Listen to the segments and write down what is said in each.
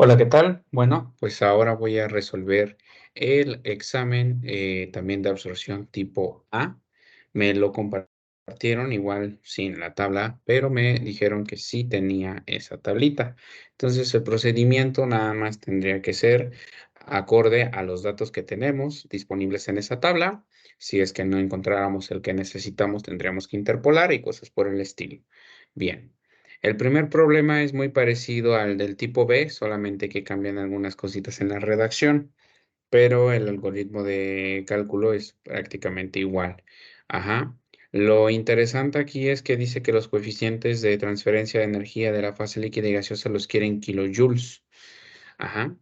Hola, ¿qué tal? Bueno, pues ahora voy a resolver el examen también de absorción tipo A. Me lo compartieron igual sin la tabla, pero me dijeron que sí tenía esa tablita. Entonces el procedimiento nada más tendría que ser acorde a los datos que tenemos disponibles en esa tabla. Si es que no encontráramos el que necesitamos, tendríamos que interpolar y cosas por el estilo. Bien. El primer problema es muy parecido al del tipo B, solamente que cambian algunas cositas en la redacción, pero el algoritmo de cálculo es prácticamente igual. Ajá. Lo interesante aquí es que dice que los coeficientes de transferencia de energía de la fase líquida y gaseosa los quieren kilojoules. Ajá.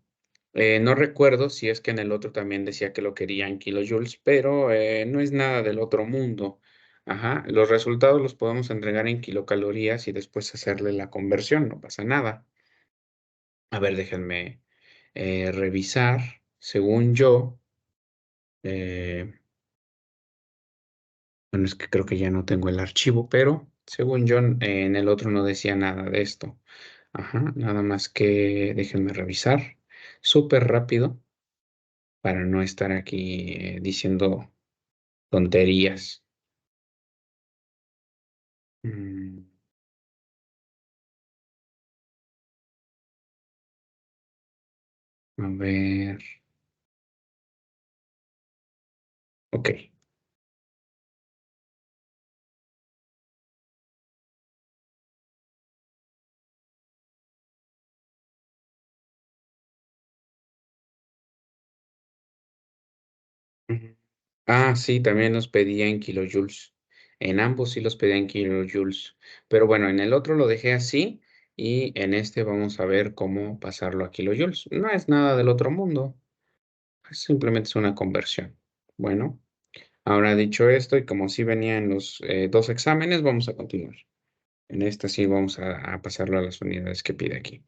No recuerdo si es que en el otro también decía que lo quería en kilojoules, pero no es nada del otro mundo. Ajá. Los resultados los podemos entregar en kilocalorías y después hacerle la conversión, no pasa nada. A ver, déjenme revisar. Según yo, eh, bueno, es que creo que ya no tengo el archivo, pero según yo en el otro no decía nada de esto. Ajá, nada más que déjenme revisar súper rápido para no estar aquí diciendo tonterías. Mm, a ver, ok. Ujú. Ah, sí, también los pedía en kilojoules. En ambos sí los pedía en kilojoules. Pero bueno, en el otro lo dejé así y en este vamos a ver cómo pasarlo a kilojoules. No es nada del otro mundo, simplemente es una conversión. Bueno, ahora dicho esto y como sí venía en los dos exámenes, vamos a continuar. En esta sí vamos a pasarlo a las unidades que pide aquí.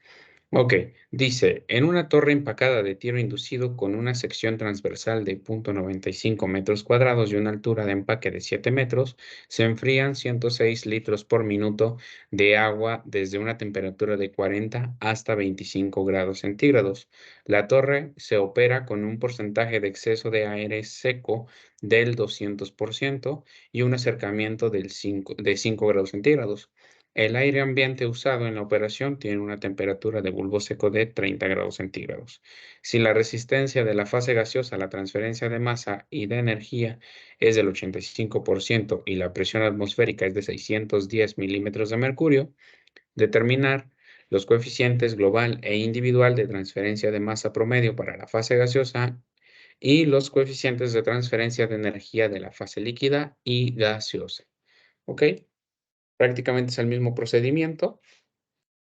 Ok, dice, en una torre empacada de tiro inducido con una sección transversal de 0,95 metros cuadrados y una altura de empaque de 7 metros, se enfrían 106 litros por minuto de agua desde una temperatura de 40 hasta 25 grados centígrados. La torre se opera con un porcentaje de exceso de aire seco del 200% y un acercamiento de 5 grados centígrados. El aire ambiente usado en la operación tiene una temperatura de bulbo seco de 30 grados centígrados. Si la resistencia de la fase gaseosa a la transferencia de masa y de energía es del 85% y la presión atmosférica es de 610 milímetros de mercurio, determinar los coeficientes global e individual de transferencia de masa promedio para la fase gaseosa y los coeficientes de transferencia de energía de la fase líquida y gaseosa. ¿Ok? Prácticamente es el mismo procedimiento.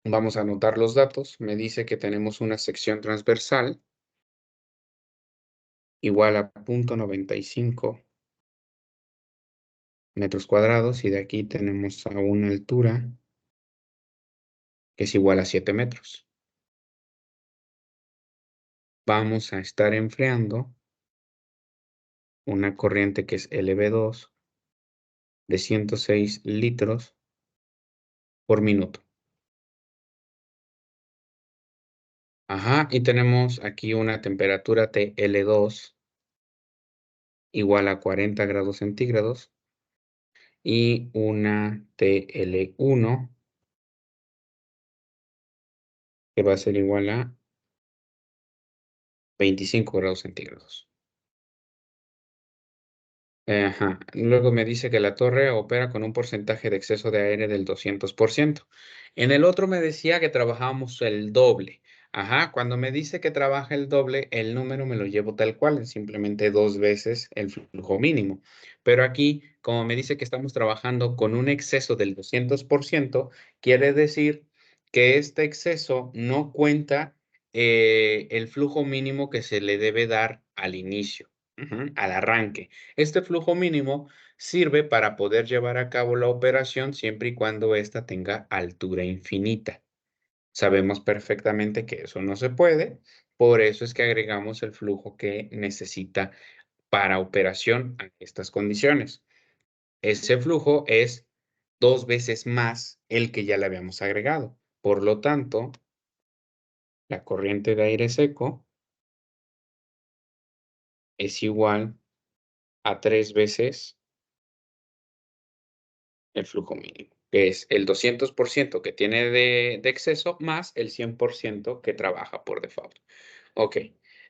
Vamos a anotar los datos. Me dice que tenemos una sección transversal igual a 0,95 metros cuadrados y de aquí tenemos a una altura que es igual a 7 metros. Vamos a estar enfriando una corriente que es LV2 de 106 litros por minuto. Ajá, y tenemos aquí una temperatura TL2 igual a 40 grados centígrados y una TL1 que va a ser igual a 25 grados centígrados. Ajá. Luego me dice que la torre opera con un porcentaje de exceso de aire del 200%. En el otro me decía que trabajábamos el doble. Ajá. Cuando me dice que trabaja el doble, el número me lo llevo tal cual, es simplemente dos veces el flujo mínimo. Pero aquí, como me dice que estamos trabajando con un exceso del 200%, quiere decir que este exceso no cuenta el flujo mínimo que se le debe dar al inicio, al arranque. Este flujo mínimo sirve para poder llevar a cabo la operación siempre y cuando ésta tenga altura infinita. Sabemos perfectamente que eso no se puede, por eso es que agregamos el flujo que necesita para operación a estas condiciones. Ese flujo es dos veces más el que ya le habíamos agregado. Por lo tanto, la corriente de aire seco es igual a 3 veces el flujo mínimo, que es el 200% que tiene de exceso más el 100% que trabaja por default. Ok,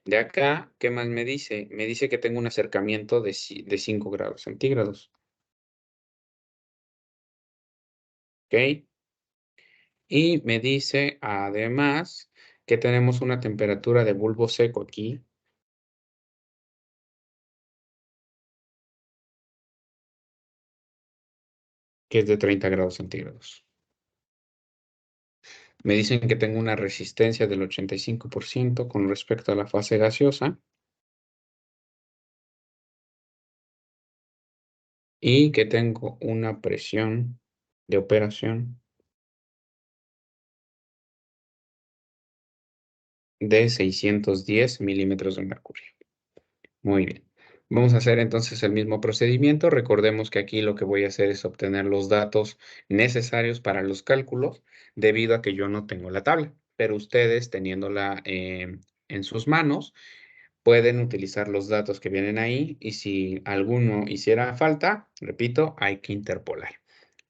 de acá, ¿qué más me dice? Me dice que tengo un acercamiento de 5 grados centígrados. Ok, y me dice además que tenemos una temperatura de bulbo seco aquí que es de 30 grados centígrados. Me dicen que tengo una resistencia del 85% con respecto a la fase gaseosa y que tengo una presión de operación de 610 milímetros de mercurio. Muy bien. Vamos a hacer entonces el mismo procedimiento. Recordemos que aquí lo que voy a hacer es obtener los datos necesarios para los cálculos, debido a que yo no tengo la tabla, pero ustedes teniéndola en sus manos, pueden utilizar los datos que vienen ahí y si alguno hiciera falta, repito, hay que interpolar.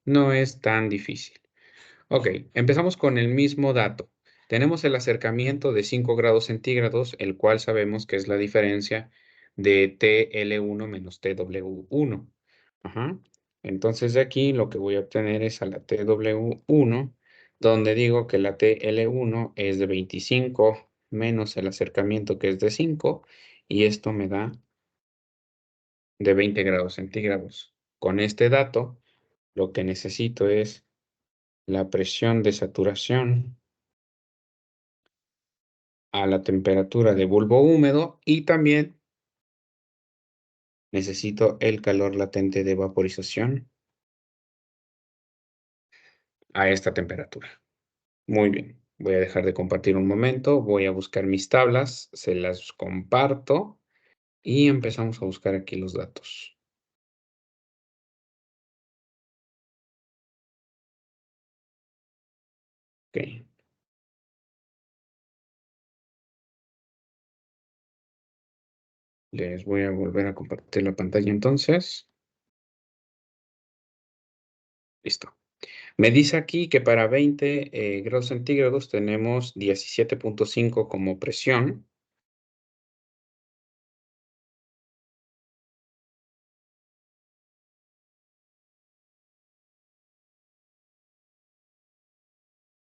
No es tan difícil. Ok, empezamos con el mismo dato. Tenemos el acercamiento de 5 grados centígrados, el cual sabemos que es la diferencia de TL1 menos TW1. Ajá. Entonces de aquí lo que voy a obtener es a la TW1, donde digo que la TL1 es de 25 menos el acercamiento que es de 5, y esto me da de 20 grados centígrados. Con este dato, lo que necesito es la presión de saturación a la temperatura de bulbo húmedo y también necesito el calor latente de vaporización a esta temperatura. Muy bien. Voy a dejar de compartir un momento, voy a buscar mis tablas, se las comparto y empezamos a buscar aquí los datos. Ok, les voy a volver a compartir la pantalla entonces. Listo. Me dice aquí que para 20 grados centígrados tenemos 17.5 como presión.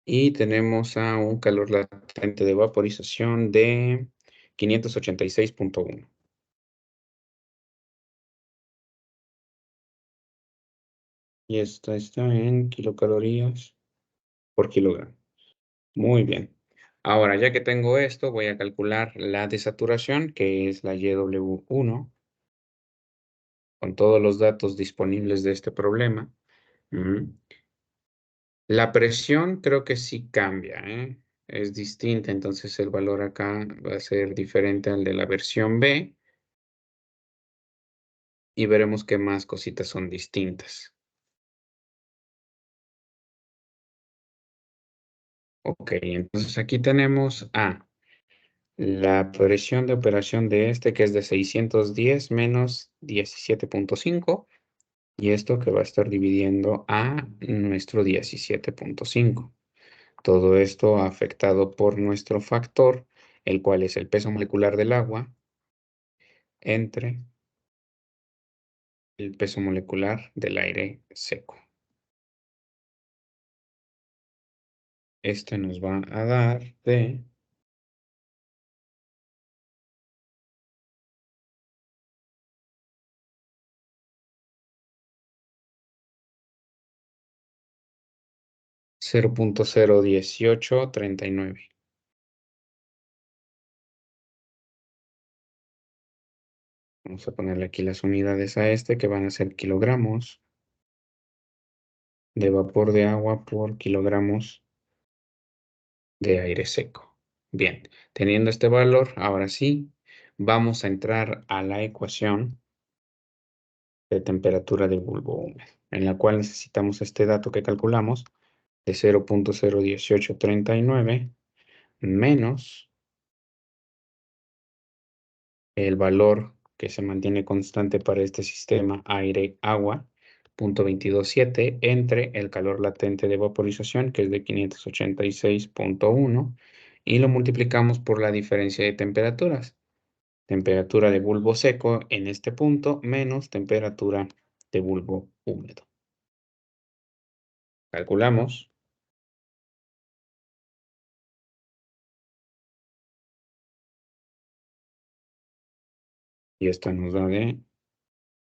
Y tenemos a un calor latente de vaporización de 586.1. Y esta está en kilocalorías por kilogramo. Muy bien. Ahora, ya que tengo esto, voy a calcular la desaturación, que es la YW1, con todos los datos disponibles de este problema. Mm. La presión creo que sí cambia, ¿eh? Es distinta, entonces el valor acá va a ser diferente al de la versión B y veremos qué más cositas son distintas. Ok, entonces aquí tenemos a la presión de operación de este, que es de 610 menos 17.5, y esto que va a estar dividiendo a nuestro 17.5. Todo esto afectado por nuestro factor, el cual es el peso molecular del agua entre el peso molecular del aire seco. Este nos va a dar de 0.01839. Vamos a ponerle aquí las unidades a este, que van a ser kilogramos de vapor de agua por kilogramos de aire seco. Bien, teniendo este valor, ahora sí, vamos a entrar a la ecuación de temperatura del bulbo húmedo, en la cual necesitamos este dato que calculamos de 0.01839 menos el valor que se mantiene constante para este sistema aire-agua, 0.227, entre el calor latente de vaporización, que es de 586.1, y lo multiplicamos por la diferencia de temperaturas. Temperatura de bulbo seco en este punto menos temperatura de bulbo húmedo. Calculamos y esto nos da de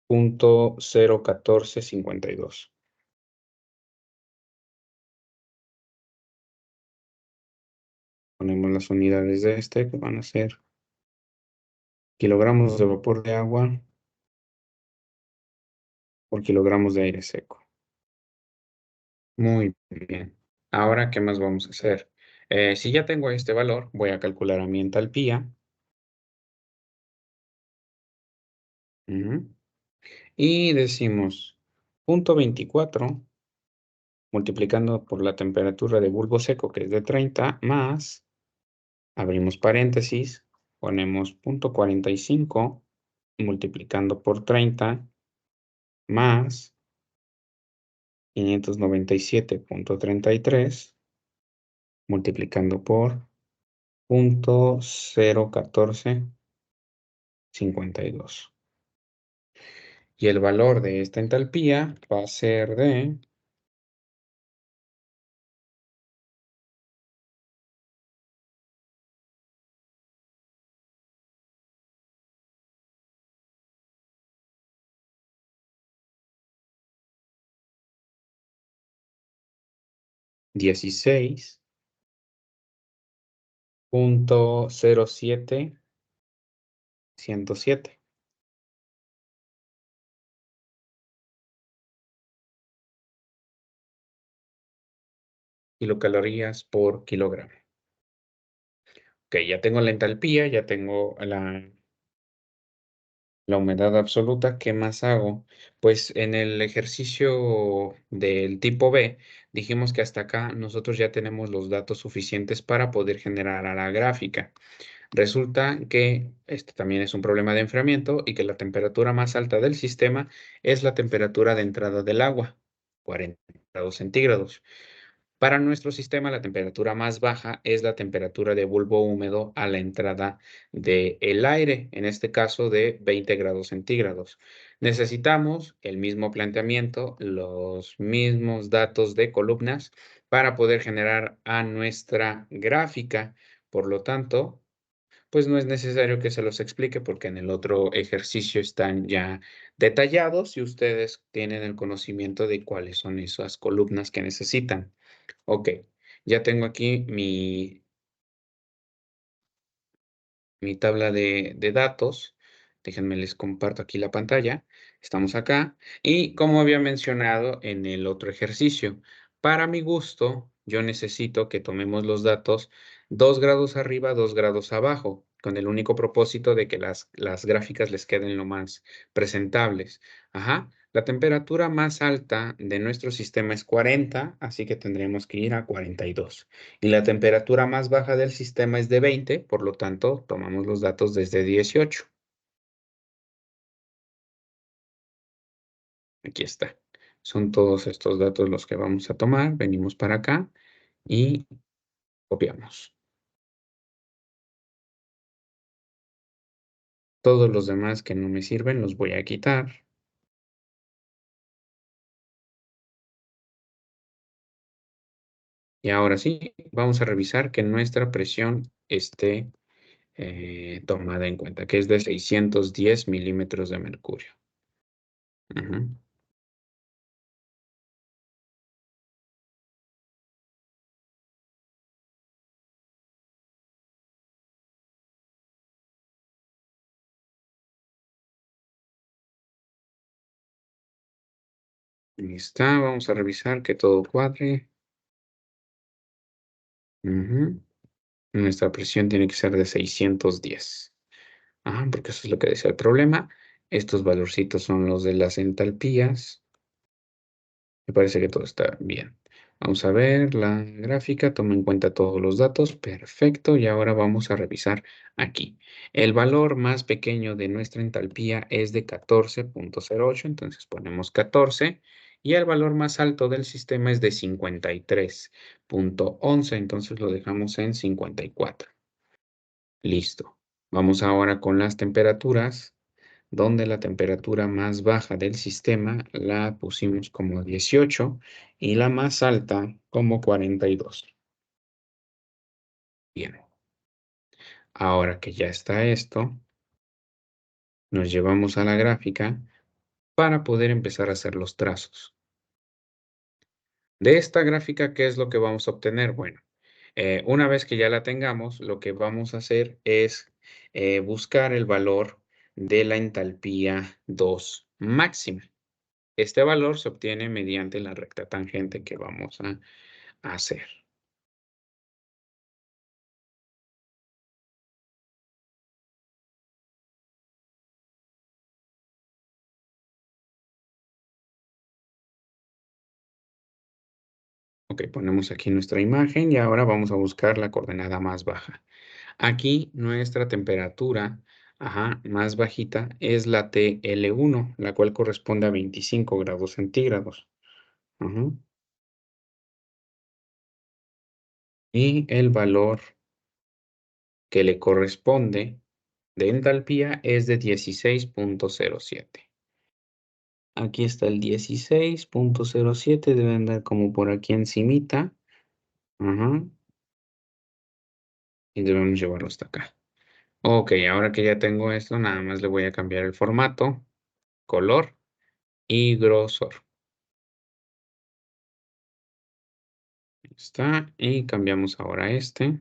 0.01452. Ponemos las unidades de este, que van a ser kilogramos de vapor de agua por kilogramos de aire seco. Muy bien. Ahora, ¿qué más vamos a hacer? Si ya tengo este valor, voy a calcular a mi entalpía. Ujú. Y decimos 0.24 multiplicando por la temperatura de bulbo seco, que es de 30, más, abrimos paréntesis, ponemos 0.45 multiplicando por 30, más 597.33 multiplicando por 0.01452. Y el valor de esta entalpía va a ser de 16.07107 kilocalorías por kilogramo. Ok, ya tengo la entalpía, ya tengo la humedad absoluta. ¿Qué más hago? Pues en el ejercicio del tipo B, dijimos que hasta acá nosotros ya tenemos los datos suficientes para poder generar a la gráfica. Resulta que este también es un problema de enfriamiento y que la temperatura más alta del sistema es la temperatura de entrada del agua, 40 grados centígrados. Para nuestro sistema, la temperatura más baja es la temperatura de bulbo húmedo a la entrada del aire, en este caso de 20 grados centígrados. Necesitamos el mismo planteamiento, los mismos datos de columnas para poder generar a nuestra gráfica. Por lo tanto, pues no es necesario que se los explique porque en el otro ejercicio están ya detallados y ustedes tienen el conocimiento de cuáles son esas columnas que necesitan. Ok, ya tengo aquí mi tabla de datos. Déjenme les comparto aquí la pantalla. Estamos acá. Y como había mencionado en el otro ejercicio, para mi gusto, yo necesito que tomemos los datos 2 grados arriba, 2 grados abajo, con el único propósito de que las gráficas les queden lo más presentables. Ajá. La temperatura más alta de nuestro sistema es 40, así que tendremos que ir a 42. Y la temperatura más baja del sistema es de 20, por lo tanto, tomamos los datos desde 18. Aquí está. Son todos estos datos los que vamos a tomar. Venimos para acá y copiamos. Todos los demás que no me sirven los voy a quitar. Y ahora sí, vamos a revisar que nuestra presión esté tomada en cuenta, que es de 610 milímetros de mercurio. Ujú. Ahí está, vamos a revisar que todo cuadre. Ujú. Nuestra presión tiene que ser de 610. Ajá, porque eso es lo que decía el problema. Estos valorcitos son los de las entalpías. Me parece que todo está bien. Vamos a ver la gráfica, toma en cuenta todos los datos, perfecto, y ahora vamos a revisar aquí. El valor más pequeño de nuestra entalpía es de 14,08, entonces ponemos 14, y el valor más alto del sistema es de 53,11, entonces lo dejamos en 54. Listo. Vamos ahora con las temperaturas, donde la temperatura más baja del sistema la pusimos como 18 y la más alta como 42. Bien, ahora que ya está esto, nos llevamos a la gráfica para poder empezar a hacer los trazos. De esta gráfica, ¿qué es lo que vamos a obtener? Bueno, una vez que ya la tengamos, lo que vamos a hacer es buscar el valor de la entalpía 2 máxima. Este valor se obtiene mediante la recta tangente que vamos a hacer. Ok, ponemos aquí nuestra imagen y ahora vamos a buscar la coordenada más baja. Aquí nuestra temperatura, ajá, más bajita es la TL1, la cual corresponde a 25 grados centígrados. Ujú. Y el valor que le corresponde de entalpía es de 16,07. Aquí está el 16,07, debe andar como por aquí encimita. Ajá, y debemos llevarlo hasta acá. Ok, ahora que ya tengo esto, nada más le voy a cambiar el formato, color y grosor. Está, y cambiamos ahora este.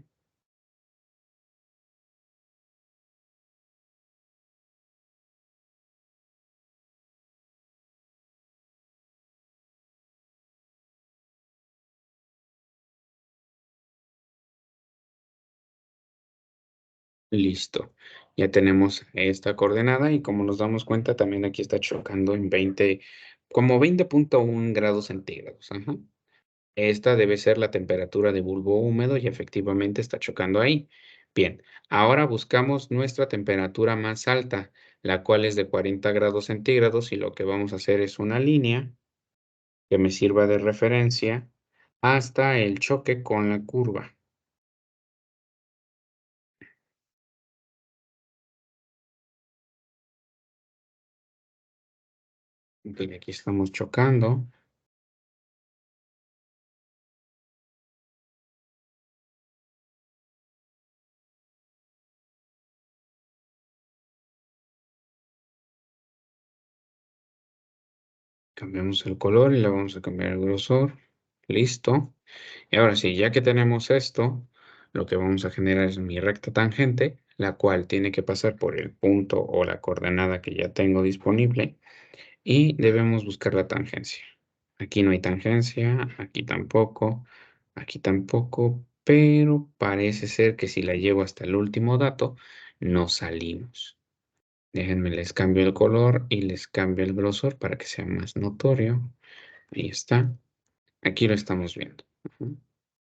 Listo. Ya tenemos esta coordenada y como nos damos cuenta, también aquí está chocando en 20, como 20,1 grados centígrados. Ajá. Esta debe ser la temperatura de bulbo húmedo y efectivamente está chocando ahí. Bien, ahora buscamos nuestra temperatura más alta, la cual es de 40 grados centígrados y lo que vamos a hacer es una línea que me sirva de referencia hasta el choque con la curva. Ok, aquí estamos chocando. Cambiamos el color y le vamos a cambiar el grosor. Listo. Y ahora sí, ya que tenemos esto, lo que vamos a generar es mi recta tangente, la cual tiene que pasar por el punto o la coordenada que ya tengo disponible y debemos buscar la tangencia. Aquí no hay tangencia, aquí tampoco, pero parece ser que si la llevo hasta el último dato, no salimos. Déjenme, les cambio el color y les cambio el grosor para que sea más notorio. Ahí está. Aquí lo estamos viendo. Ujú.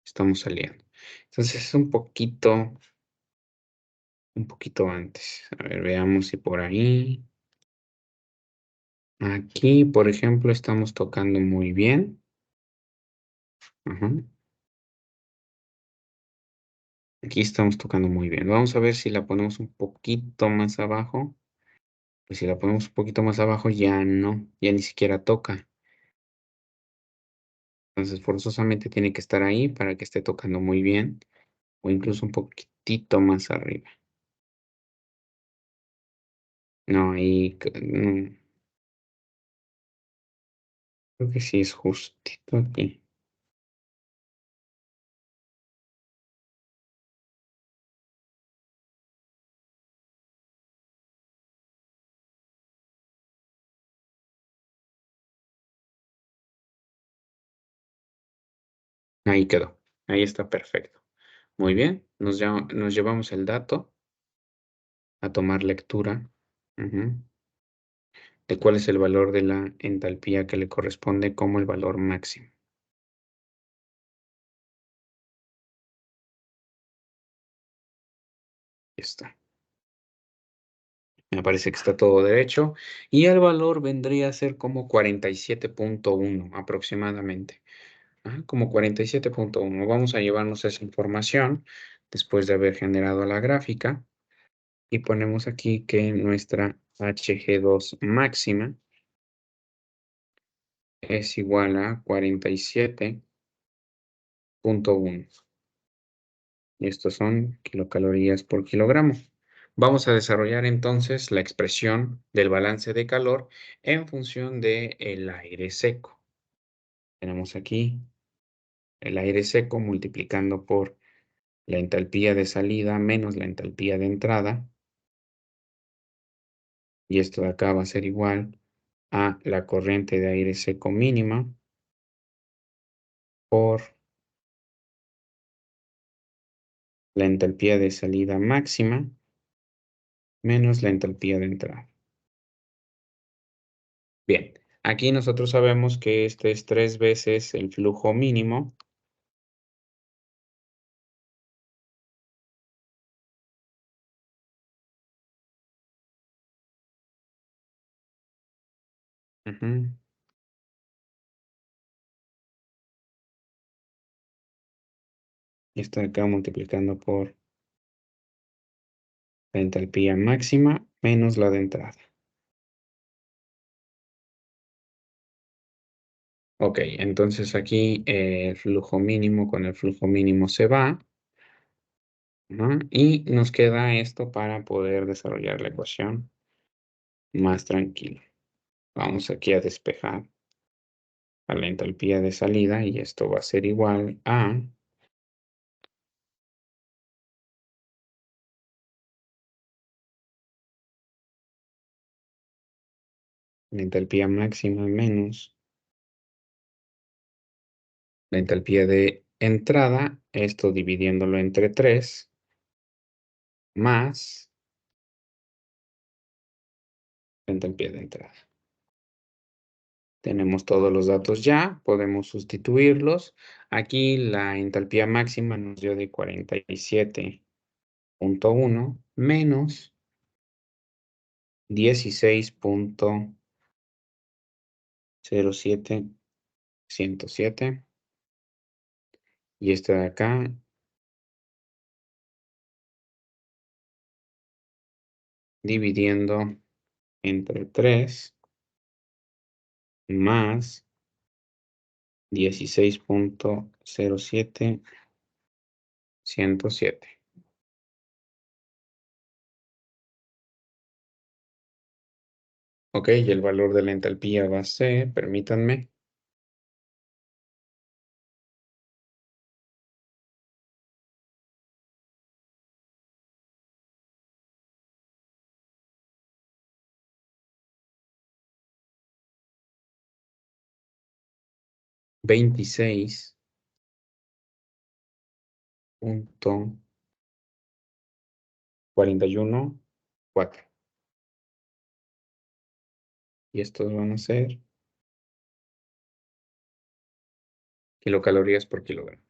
Estamos saliendo. Entonces es un poquito antes. A ver, veamos si por ahí. Aquí, por ejemplo, estamos tocando muy bien. Ujú. Aquí estamos tocando muy bien. Vamos a ver si la ponemos un poquito más abajo. Pues si la ponemos un poquito más abajo, ya no, ya ni siquiera toca. Entonces, forzosamente tiene que estar ahí para que esté tocando muy bien, o incluso un poquitito más arriba. No, ahí, no, creo que sí es justito aquí. Ahí quedó. Ahí está perfecto. Muy bien, nos llevamos el dato a tomar lectura, ujú, de cuál es el valor de la entalpía que le corresponde como el valor máximo. está. Me parece que está todo derecho. Y el valor vendría a ser como 47.1 aproximadamente. Ajá, como 47.1. Vamos a llevarnos esa información después de haber generado la gráfica. Y ponemos aquí que nuestra HG2 máxima es igual a 47.1. Y estos son kilocalorías por kilogramo. Vamos a desarrollar entonces la expresión del balance de calor en función del aire seco. Tenemos aquí el aire seco multiplicando por la entalpía de salida menos la entalpía de entrada. Y esto de acá va a ser igual a la corriente de aire seco mínima por la entalpía de salida máxima menos la entalpía de entrada. Bien, aquí nosotros sabemos que este es 3 veces el flujo mínimo. Ujú. Y esto de acá multiplicando por la entalpía máxima menos la de entrada. Ok, entonces aquí el flujo mínimo con el flujo mínimo se va. ¿No? Y nos queda esto para poder desarrollar la ecuación más tranquilo. Vamos aquí a despejar a la entalpía de salida y esto va a ser igual a la entalpía máxima menos la entalpía de entrada, esto dividiéndolo entre 3, más la entalpía de entrada. Tenemos todos los datos ya, podemos sustituirlos. Aquí la entalpía máxima nos dio de 47.1 menos 16.07107. Y este de acá dividiendo entre 3 más 16.07107. Ok, y el valor de la entalpía va a ser, permítanme, 26.414. Y estos van a ser kilocalorías por kilogramo.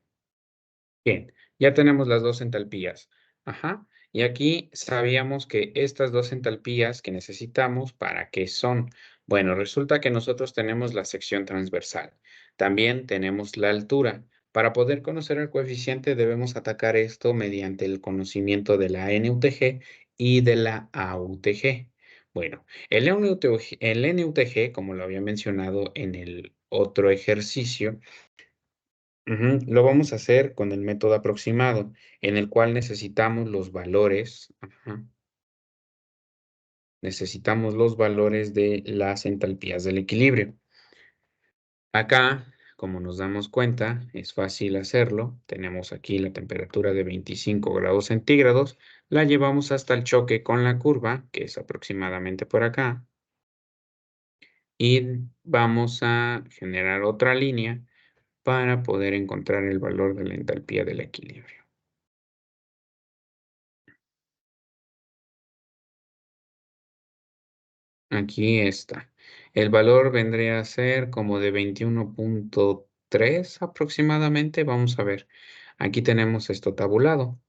Bien, ya tenemos las dos entalpías. Ajá. Y aquí sabíamos que estas dos entalpías que necesitamos, ¿para qué son? Bueno, resulta que nosotros tenemos la sección transversal. También tenemos la altura. Para poder conocer el coeficiente debemos atacar esto mediante el conocimiento de la NUTG y de la AUTG. Bueno, el NUTG, como lo había mencionado en el otro ejercicio, lo vamos a hacer con el método aproximado, en el cual necesitamos los valores, necesitamos los valores de las entalpías del equilibrio. Acá, como nos damos cuenta, es fácil hacerlo. Tenemos aquí la temperatura de 25 grados centígrados, la llevamos hasta el choque con la curva, que es aproximadamente por acá, y vamos a generar otra línea para poder encontrar el valor de la entalpía del equilibrio. Aquí está. El valor vendría a ser como de 21.3 aproximadamente. Vamos a ver. Aquí tenemos esto tabulado.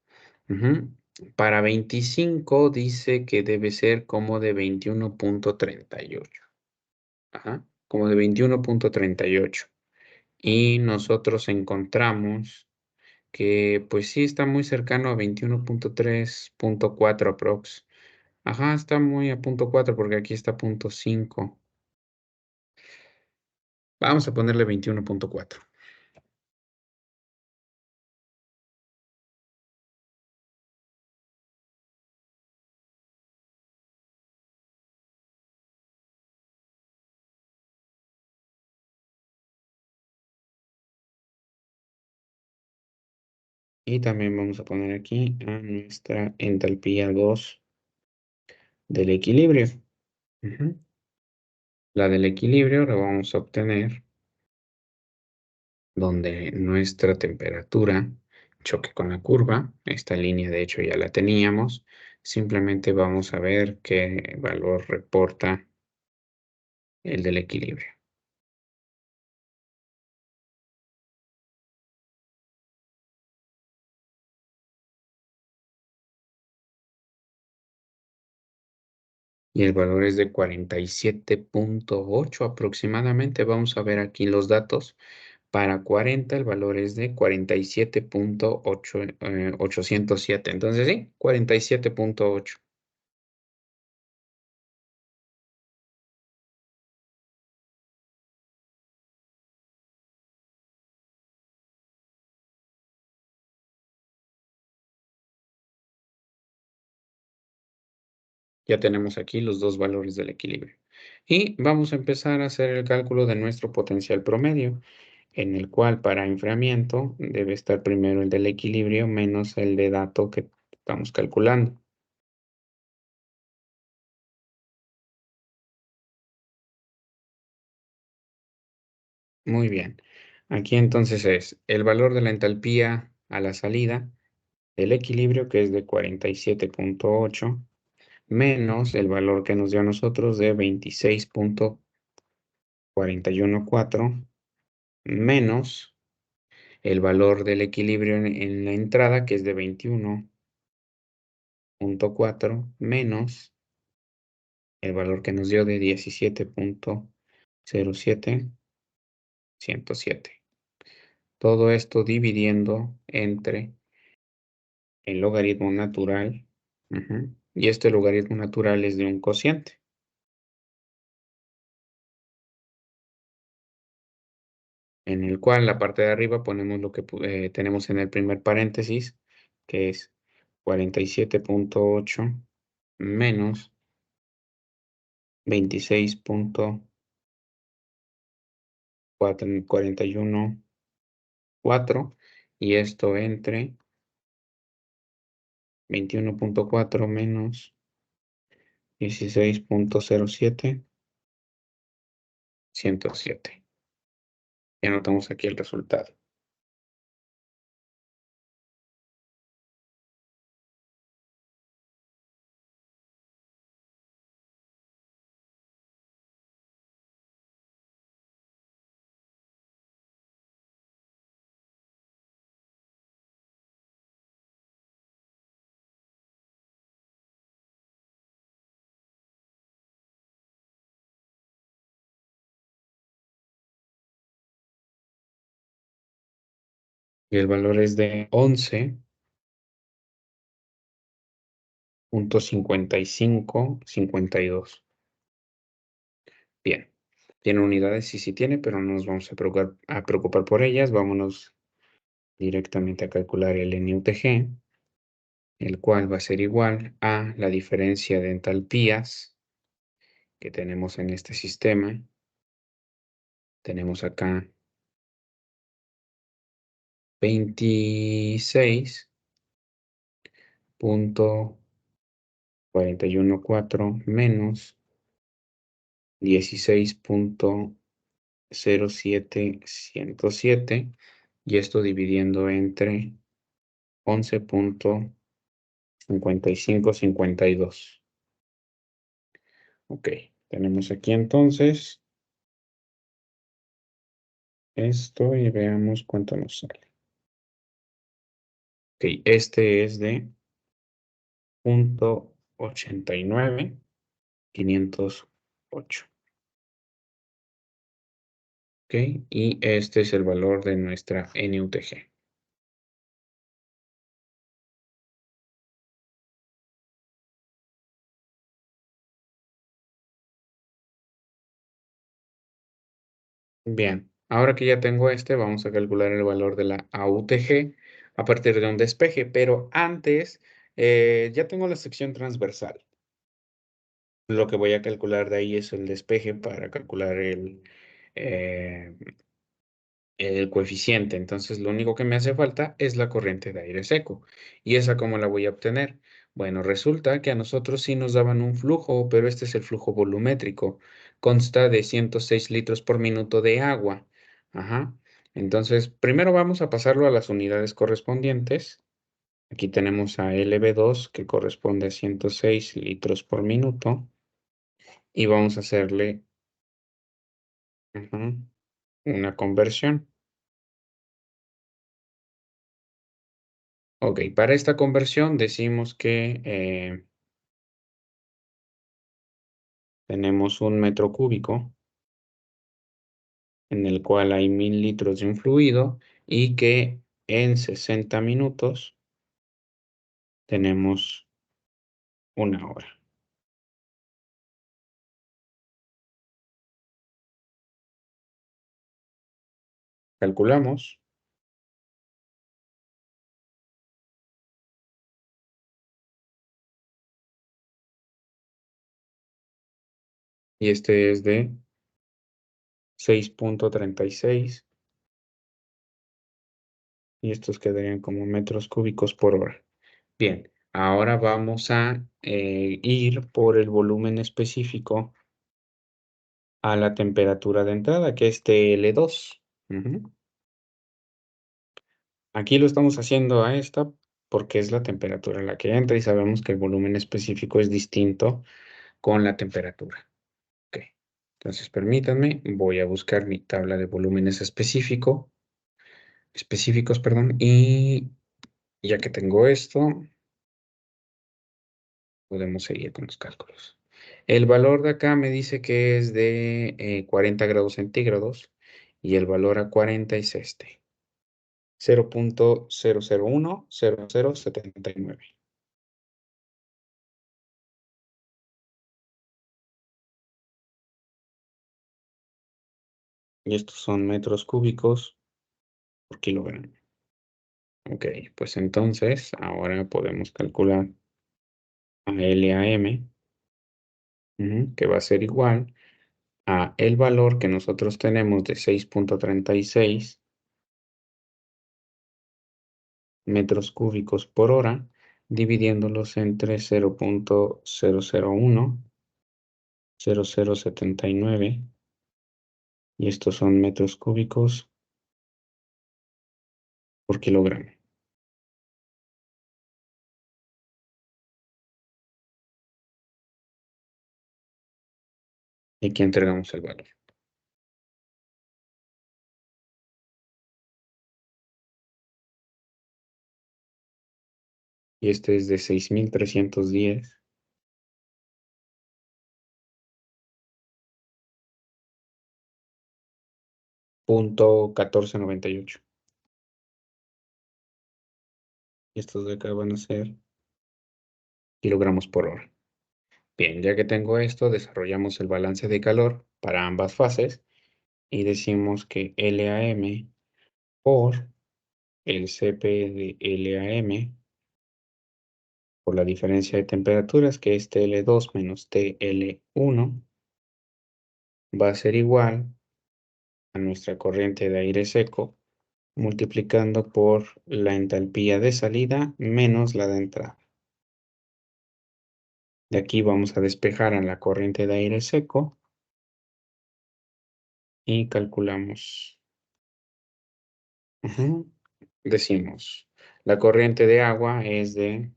Ujú. Para 25 dice que debe ser como de 21.38. Ajá, como de 21.38. Y nosotros encontramos que, pues sí, está muy cercano a 21.3.4 aprox. Ajá, está muy a punto 4 porque aquí está punto 5. Vamos a ponerle 21.4. Y también vamos a poner aquí a nuestra entalpía 2 del equilibrio. Ujú. La del equilibrio la vamos a obtener donde nuestra temperatura choque con la curva. Esta línea de hecho ya la teníamos. Simplemente vamos a ver qué valor reporta el del equilibrio. Y el valor es de 47.8 aproximadamente. Vamos a ver aquí los datos. Para 40 el valor es de 47.807. Entonces sí, 47.8. Ya tenemos aquí los dos valores del equilibrio. Y vamos a empezar a hacer el cálculo de nuestro potencial promedio, en el cual para enfriamiento debe estar primero el del equilibrio menos el de dato que estamos calculando. Muy bien. Aquí entonces es el valor de la entalpía a la salida del equilibrio, que es de 47.8, menos el valor que nos dio a nosotros de 26.414, menos el valor del equilibrio en la entrada, que es de 21.4, menos el valor que nos dio de 17.07107. Todo esto dividiendo entre el logaritmo natural. Y este logaritmo natural es de un cociente, en el cual la parte de arriba ponemos lo que tenemos en el primer paréntesis, que es 47.8 menos 26.414, y esto entre 21.4 menos 16.07, 107. Y anotamos aquí el resultado. Y el valor es de 11.5552. Bien, tiene unidades, sí, sí tiene, pero no nos vamos a preocupar por ellas. Vámonos directamente a calcular el NUTG, el cual va a ser igual a la diferencia de entalpías que tenemos en este sistema. Tenemos acá 26.414 menos 16.07107, y esto dividiendo entre 11.5552. Ok, tenemos aquí entonces esto y veamos cuánto nos sale. Ok, este es de 0.89508. ¿Ok? Y este es el valor de nuestra NUTG. Bien, ahora que ya tengo este, vamos a calcular el valor de la AUTG a partir de un despeje, pero antes ya tengo la sección transversal. Lo que voy a calcular de ahí es el despeje para calcular eh, el coeficiente. Entonces, lo único que me hace falta es la corriente de aire seco. ¿Y esa cómo la voy a obtener? Bueno, resulta que a nosotros sí nos daban un flujo, pero este es el flujo volumétrico. Consta de 106 litros por minuto de agua. Ajá. Entonces, primero vamos a pasarlo a las unidades correspondientes. Aquí tenemos a LB2 que corresponde a 106 litros por minuto. Y vamos a hacerle ujú, una conversión. Ok, para esta conversión decimos que tenemos un metro cúbico en el cual hay 1000 litros de un fluido y que en 60 minutos tenemos una hora. Calculamos y este es de 6.36 y estos quedarían como metros cúbicos por hora. Bien, ahora vamos a ir por el volumen específico a la temperatura de entrada, que es TL2. Ujú. Aquí lo estamos haciendo a esta porque es la temperatura a la que entra y sabemos que el volumen específico es distinto con la temperatura. Ok. Entonces, permítanme, voy a buscar mi tabla de volúmenes específicos, perdón, y ya que tengo esto, podemos seguir con los cálculos. El valor de acá me dice que es de 40 grados centígrados y el valor a 40 es este, 0.00100079. Y estos son metros cúbicos por kilogramo. Ok, pues entonces ahora podemos calcular a LAM, que va a ser igual a el valor que nosotros tenemos de 6.36 metros cúbicos por hora, dividiéndolos entre 0.0010079 y estos son metros cúbicos por kilogramo. Y aquí entregamos el valor. Y este es de 6310.1498. Y estos de acá van a ser kilogramos por hora. Bien, ya que tengo esto, desarrollamos el balance de calor para ambas fases y decimos que LAM por el CP de LAM por la diferencia de temperaturas, que es TL2 menos TL1, va a ser igual a nuestra corriente de aire seco multiplicando por la entalpía de salida menos la de entrada. De aquí vamos a despejar a la corriente de aire seco y calculamos. Ujú. Decimos, la corriente de agua es de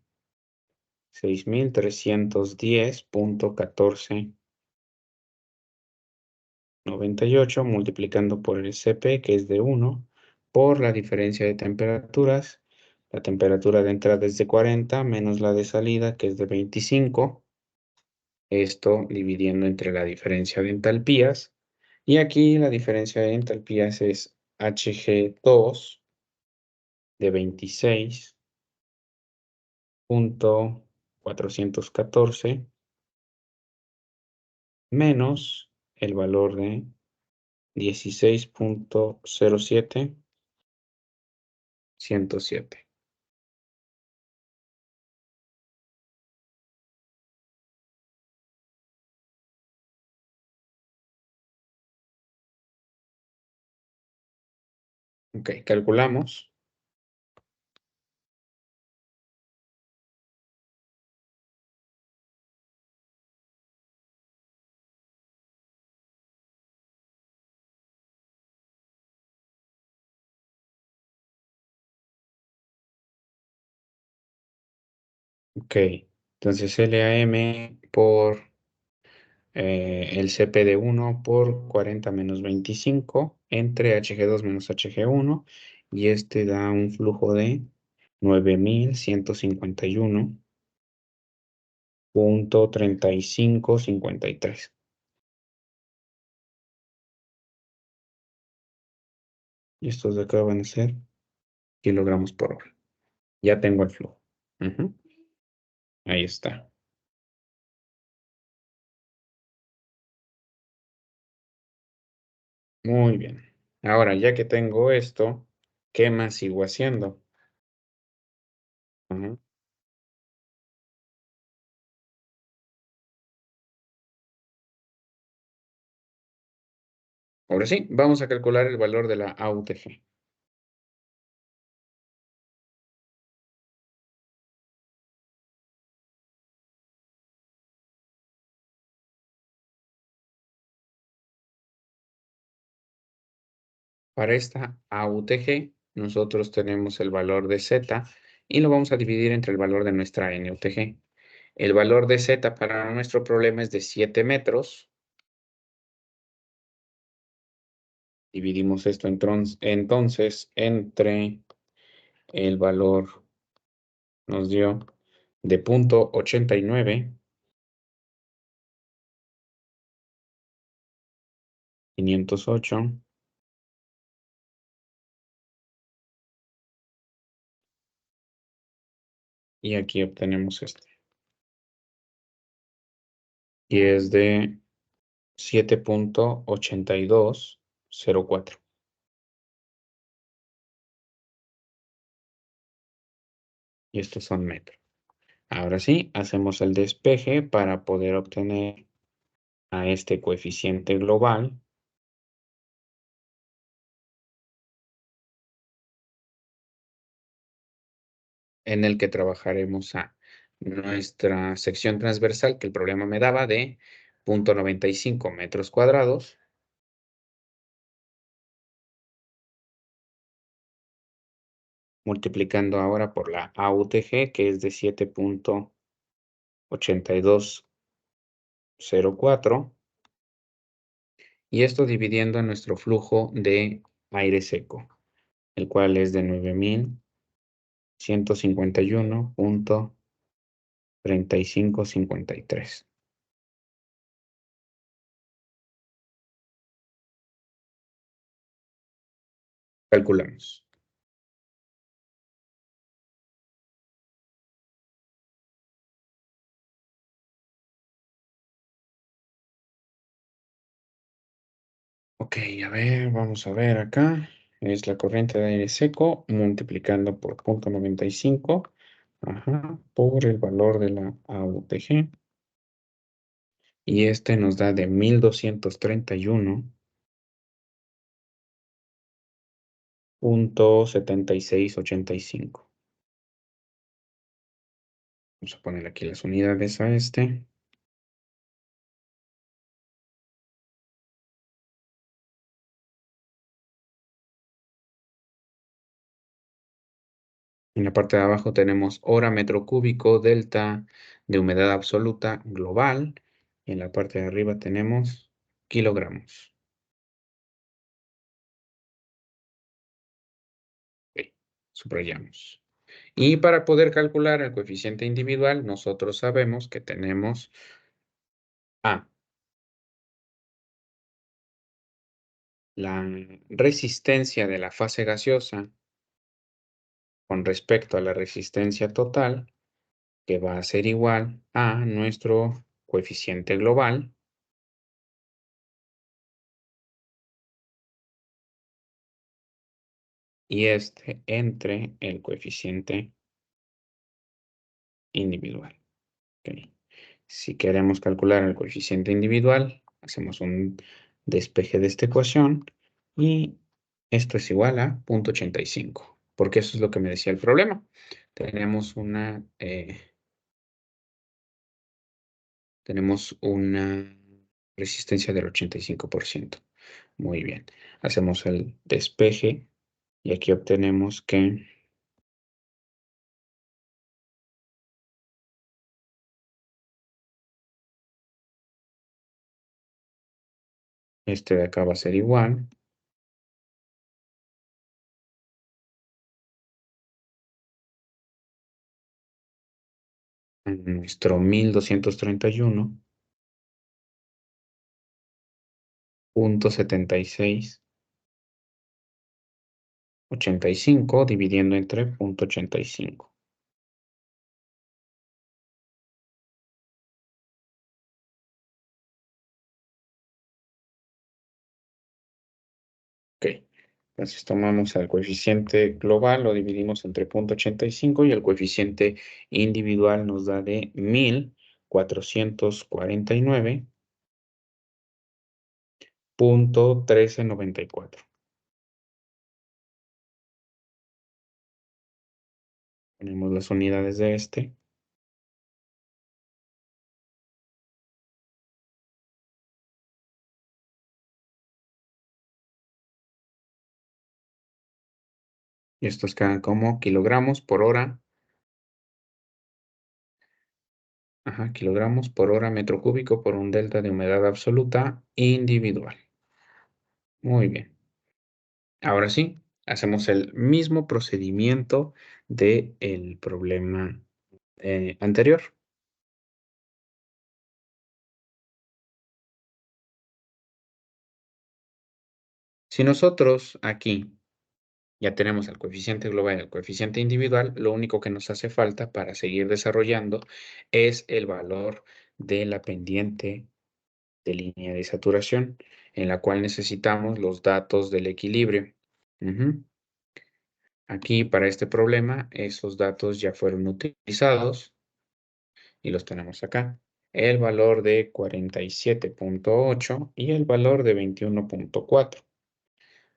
6310.1498 multiplicando por el CP, que es de 1, por la diferencia de temperaturas, La temperatura de entrada es de 40 menos la de salida, que es de 25. Esto dividiendo entre la diferencia de entalpías. Y aquí la diferencia de entalpías es Hg2 de 26.414 menos el valor de 16.07107. Ok, calculamos. Ok, entonces LAM por el CP de 1 por 40 menos 25 entre Hg2 menos Hg1 y este da un flujo de 9151.3553. Y estos de acá van a ser kilogramos por hora. Ya tengo el flujo. Ujú. Ahí está. Muy bien. Ahora, ya que tengo esto, ¿qué más sigo haciendo? Ujú. Ahora sí, vamos a calcular el valor de la AUTG. Para esta AUTG, nosotros tenemos el valor de Z y lo vamos a dividir entre el valor de nuestra NUTG. El valor de Z para nuestro problema es de 7 metros. Dividimos esto entonces entre el valor, nos dio de 0.89, 508, y aquí obtenemos este. Y es de 7.8204. Y estos son metros. Ahora sí, hacemos el despeje para poder obtener a este coeficiente global en el que trabajaremos a nuestra sección transversal, que el problema me daba de 0.95 metros cuadrados, multiplicando ahora por la AUTG, que es de 7.8204, y esto dividiendo nuestro flujo de aire seco, el cual es de 9.151.3553. Calculamos. Ok, a ver, vamos a ver acá. Es la corriente de aire seco multiplicando por 0.95, ajá, por el valor de la AUTG. Y este nos da de 1.231.7685. Vamos a poner aquí las unidades a este. En la parte de abajo tenemos hora metro cúbico delta de humedad absoluta global. Y en la parte de arriba tenemos kilogramos. Ok, subrayamos. Y para poder calcular el coeficiente individual, nosotros sabemos que tenemos A, la resistencia de la fase gaseosa con respecto a la resistencia total, que va a ser igual a nuestro coeficiente global, y este entre el coeficiente individual. Ok. Si queremos calcular el coeficiente individual, hacemos un despeje de esta ecuación y esto es igual a 0.85, porque eso es lo que me decía el problema. Tenemos una resistencia del 85%. Muy bien. Hacemos el despeje y aquí obtenemos que este de acá va a ser igual a nuestro 1231.7685 dividiendo entre 0.85. Ok. Entonces tomamos el coeficiente global, lo dividimos entre 0.85 y el coeficiente individual nos da de 1449.1394. Tenemos las unidades de este. Y estos quedan como kilogramos por hora. Ajá, kilogramos por hora metro cúbico por un delta de humedad absoluta individual. Muy bien. Ahora sí, hacemos el mismo procedimiento del problema anterior. Si nosotros aquí ya tenemos el coeficiente global y el coeficiente individual, lo único que nos hace falta para seguir desarrollando es el valor de la pendiente de línea de saturación, en la cual necesitamos los datos del equilibrio. Ujú. Aquí para este problema, esos datos ya fueron utilizados y los tenemos acá. El valor de 47.8 y el valor de 21.4.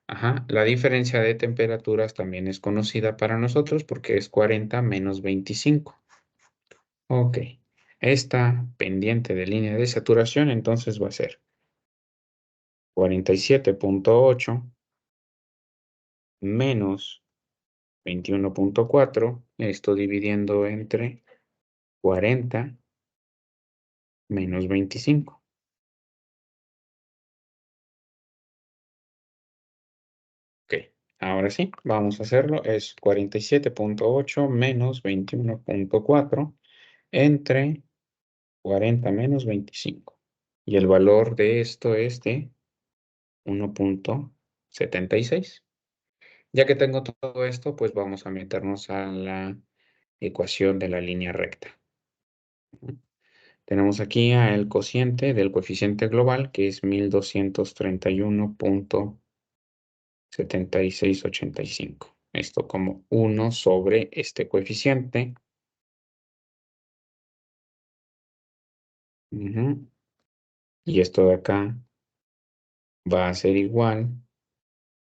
Ajá, la diferencia de temperaturas también es conocida para nosotros porque es 40 menos 25. Ok, esta pendiente de línea de saturación entonces va a ser 47.8 menos 21.4, esto dividiendo entre 40 menos 25. Ok, ahora sí, vamos a hacerlo. Es 47.8 menos 21.4 entre 40 menos 25. Y el valor de esto es de 1.76. Ya que tengo todo esto, pues vamos a meternos a la ecuación de la línea recta. Tenemos aquí el cociente del coeficiente global, que es 1231.7685. Esto como 1 sobre este coeficiente. Ujú. Y esto de acá va a ser igual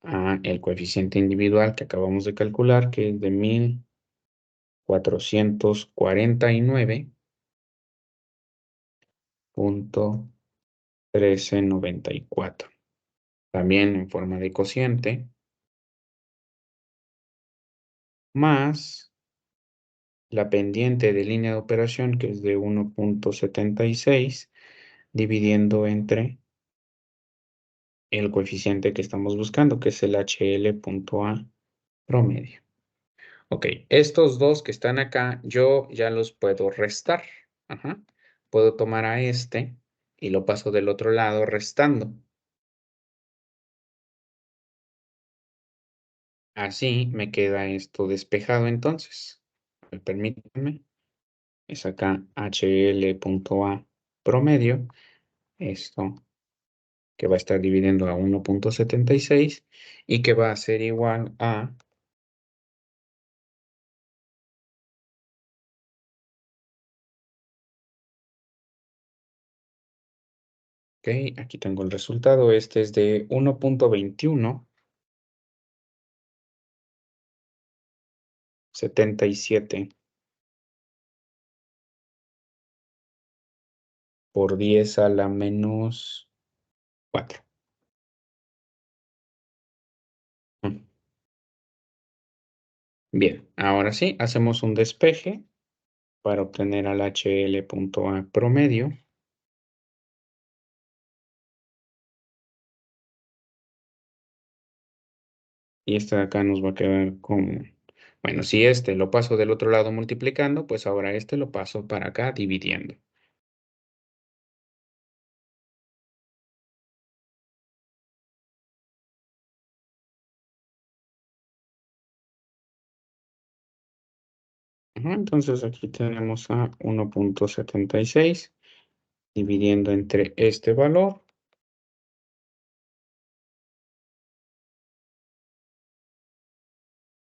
a el coeficiente individual que acabamos de calcular, que es de 1449.1394. También en forma de cociente, más la pendiente de línea de operación, que es de 1.76, dividiendo entre el coeficiente que estamos buscando, que es el HL.A promedio. Ok, estos dos que están acá, yo ya los puedo restar. Ajá. Puedo tomar a este y lo paso del otro lado restando. Así me queda esto despejado entonces. Permítanme. Es acá HL.A promedio. Esto que va a estar dividiendo a 1.76 y que va a ser igual a, ok, aquí tengo el resultado, este es de 1.2177 por 10 a la menos 4. Mm. Bien, ahora sí, hacemos un despeje para obtener al HL.A promedio. Y este de acá nos va a quedar como, bueno, si este lo paso del otro lado multiplicando, pues ahora este lo paso para acá dividiendo. Ajá, entonces aquí tenemos a 1.76 dividiendo entre este valor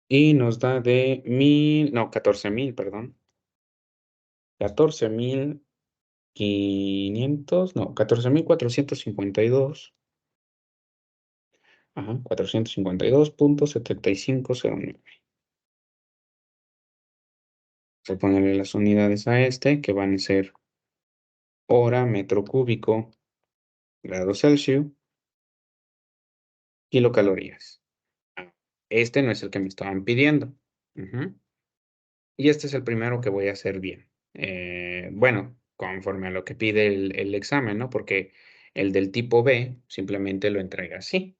y nos da de 1000, no, 14.000, perdón. 14.500, no, 14.452. Ajá, 452.7509. Voy a ponerle las unidades a este, que van a ser hora, metro cúbico, grado Celsius, kilocalorías. Ah, este no es el que me estaban pidiendo. Ujú. Y este es el primero que voy a hacer bien. Bueno, conforme a lo que pide el examen, ¿no? Porque el del tipo B simplemente lo entrega así.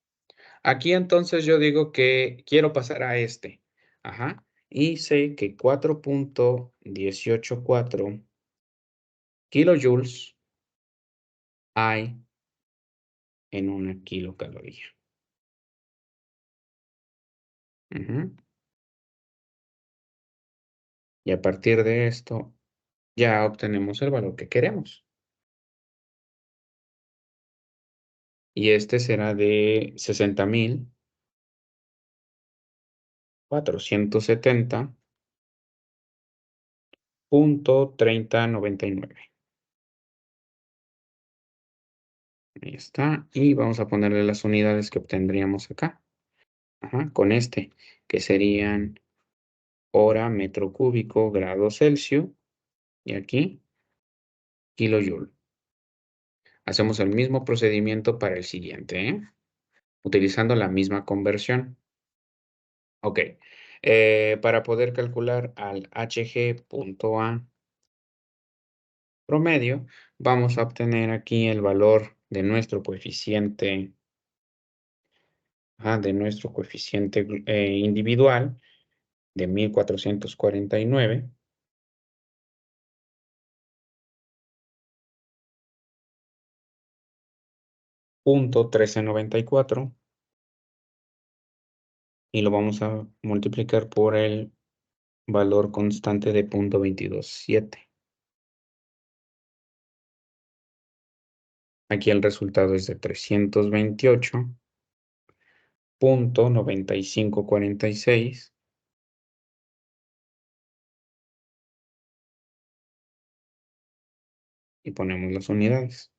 Aquí entonces yo digo que quiero pasar a este. Ajá. Y sé que 4.184 kilojoules hay en una kilocaloría. Ujú. Y a partir de esto ya obtenemos el valor que queremos. Y este será de 60.470.3099. Ahí está. Y vamos a ponerle las unidades que obtendríamos acá. Ajá, con este, que serían hora, metro cúbico, grado Celsius. Y aquí, kilojoule. Hacemos el mismo procedimiento para el siguiente, ¿eh? Utilizando la misma conversión. Ok. Para poder calcular al Hg.A promedio, vamos a obtener aquí el valor de nuestro coeficiente, individual de 1449.1394 y lo vamos a multiplicar por el valor constante de 0.227. Aquí el resultado es de 328.9546 y ponemos las unidades,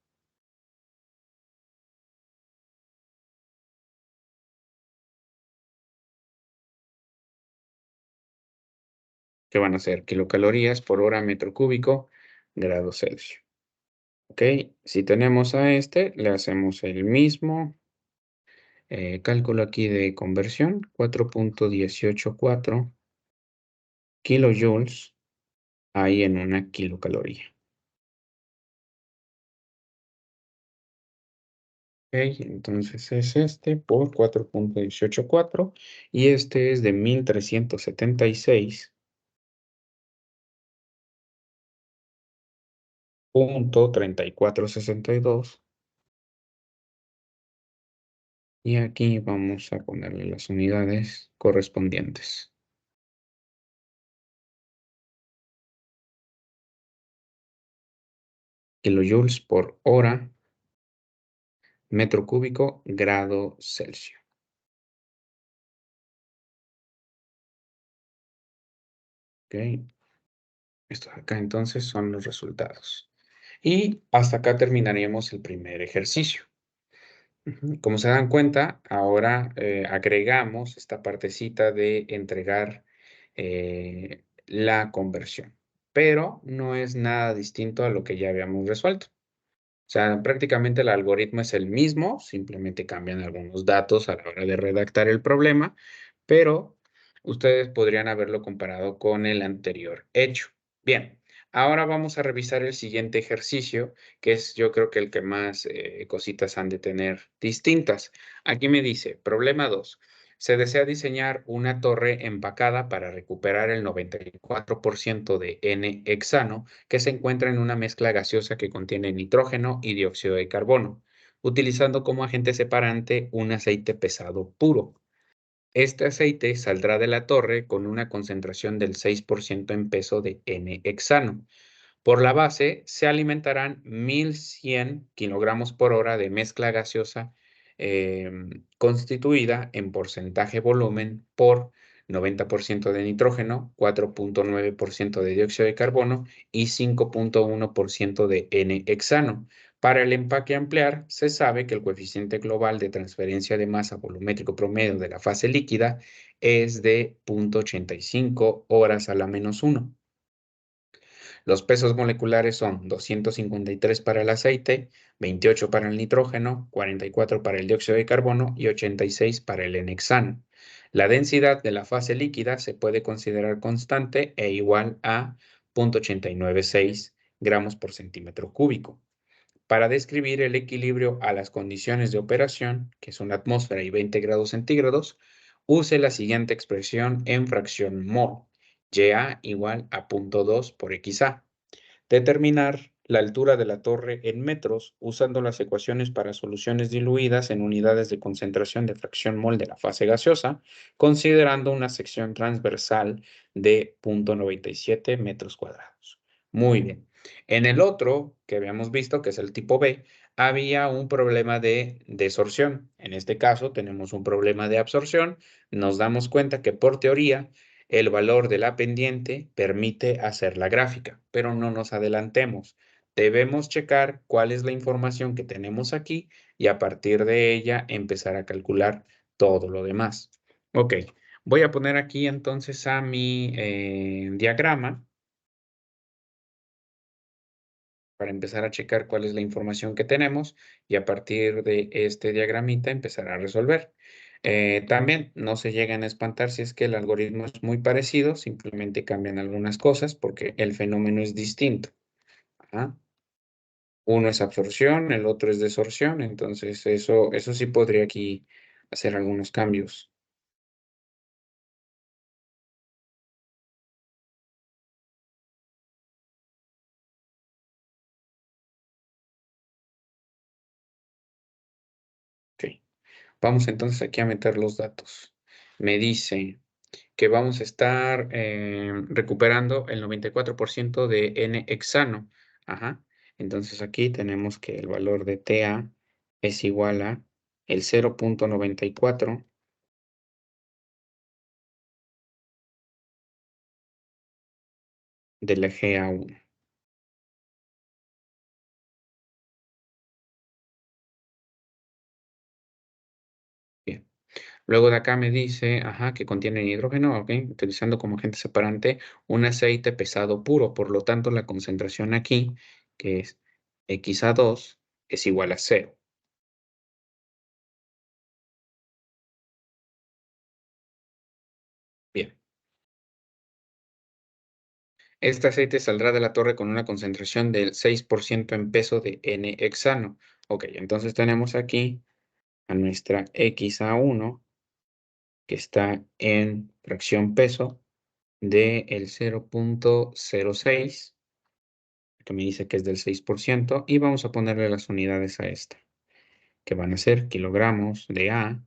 que van a ser kilocalorías por hora metro cúbico, grado Celsius. Ok, si tenemos a este, le hacemos el mismo cálculo aquí de conversión, 4.184 kilojoules ahí en una kilocaloría. Entonces es este por 4,184 y este es de 1376,3462 y aquí vamos a ponerle las unidades correspondientes. Kilojoules por hora, metro cúbico, grado Celsius. Ok, estos acá entonces son los resultados. Y hasta acá terminaríamos el primer ejercicio. Ujú. Como se dan cuenta, ahora agregamos esta partecita de entregar la conversión, pero no es nada distinto a lo que ya habíamos resuelto. O sea, prácticamente el algoritmo es el mismo, simplemente cambian algunos datos a la hora de redactar el problema, pero ustedes podrían haberlo comparado con el anterior hecho. Bien, ahora vamos a revisar el siguiente ejercicio, que es yo creo que el que más cositas han de tener distintas. Aquí me dice, problema 2. Se desea diseñar una torre empacada para recuperar el 94% de N-hexano que se encuentra en una mezcla gaseosa que contiene nitrógeno y dióxido de carbono, utilizando como agente separante un aceite pesado puro. Este aceite saldrá de la torre con una concentración del 6% en peso de N-hexano. Por la base se alimentarán 1.100 kilogramos por hora de mezcla gaseosa constituida en porcentaje volumen por 90% de nitrógeno, 4,9% de dióxido de carbono y 5,1% de N-hexano. Para el empaque a emplear, se sabe que el coeficiente global de transferencia de masa volumétrico promedio de la fase líquida es de 0,85 horas a la -1. Los pesos moleculares son 253 para el aceite, 28 para el nitrógeno, 44 para el dióxido de carbono y 86 para el N-hexano. La densidad de la fase líquida se puede considerar constante e igual a 0,896 gramos por centímetro cúbico. Para describir el equilibrio a las condiciones de operación, que son atmósfera y 20 grados centígrados, use la siguiente expresión en fracción mol, Ya igual a 0,2 por XA. Determinar la altura de la torre en metros usando las ecuaciones para soluciones diluidas en unidades de concentración de fracción mol de la fase gaseosa, considerando una sección transversal de 0,97 metros cuadrados. Muy bien. En el otro que habíamos visto, que es el tipo B, había un problema de desorción. En este caso tenemos un problema de absorción. Nos damos cuenta que por teoría el valor de la pendiente permite hacer la gráfica, pero no nos adelantemos. Debemos checar cuál es la información que tenemos aquí y a partir de ella empezar a calcular todo lo demás. Ok, voy a poner aquí entonces a mi diagrama para empezar a checar cuál es la información que tenemos y a partir de este diagramita empezar a resolver. También no se llegan a espantar si es que el algoritmo es muy parecido, simplemente cambian algunas cosas porque el fenómeno es distinto. Ajá. Uno es absorción, el otro es desorción, entonces eso sí podría aquí hacer algunos cambios. Ok. Vamos entonces aquí a meter los datos. Me dice que vamos a estar recuperando el 94% de N-hexano. Ajá. Entonces aquí tenemos que el valor de TA es igual a el 0,94 de la GA1. Bien. Luego de acá me dice, ajá, que contiene hidrógeno, ok, utilizando como agente separante un aceite pesado puro. Por lo tanto, la concentración aquí, que es XA2, es igual a 0. Bien. Este aceite saldrá de la torre con una concentración del 6% en peso de N-hexano. Ok, entonces tenemos aquí a nuestra XA1 que está en fracción peso de el 0.06, que me dice que es del 6%, y vamos a ponerle las unidades a esta, que van a ser kilogramos de A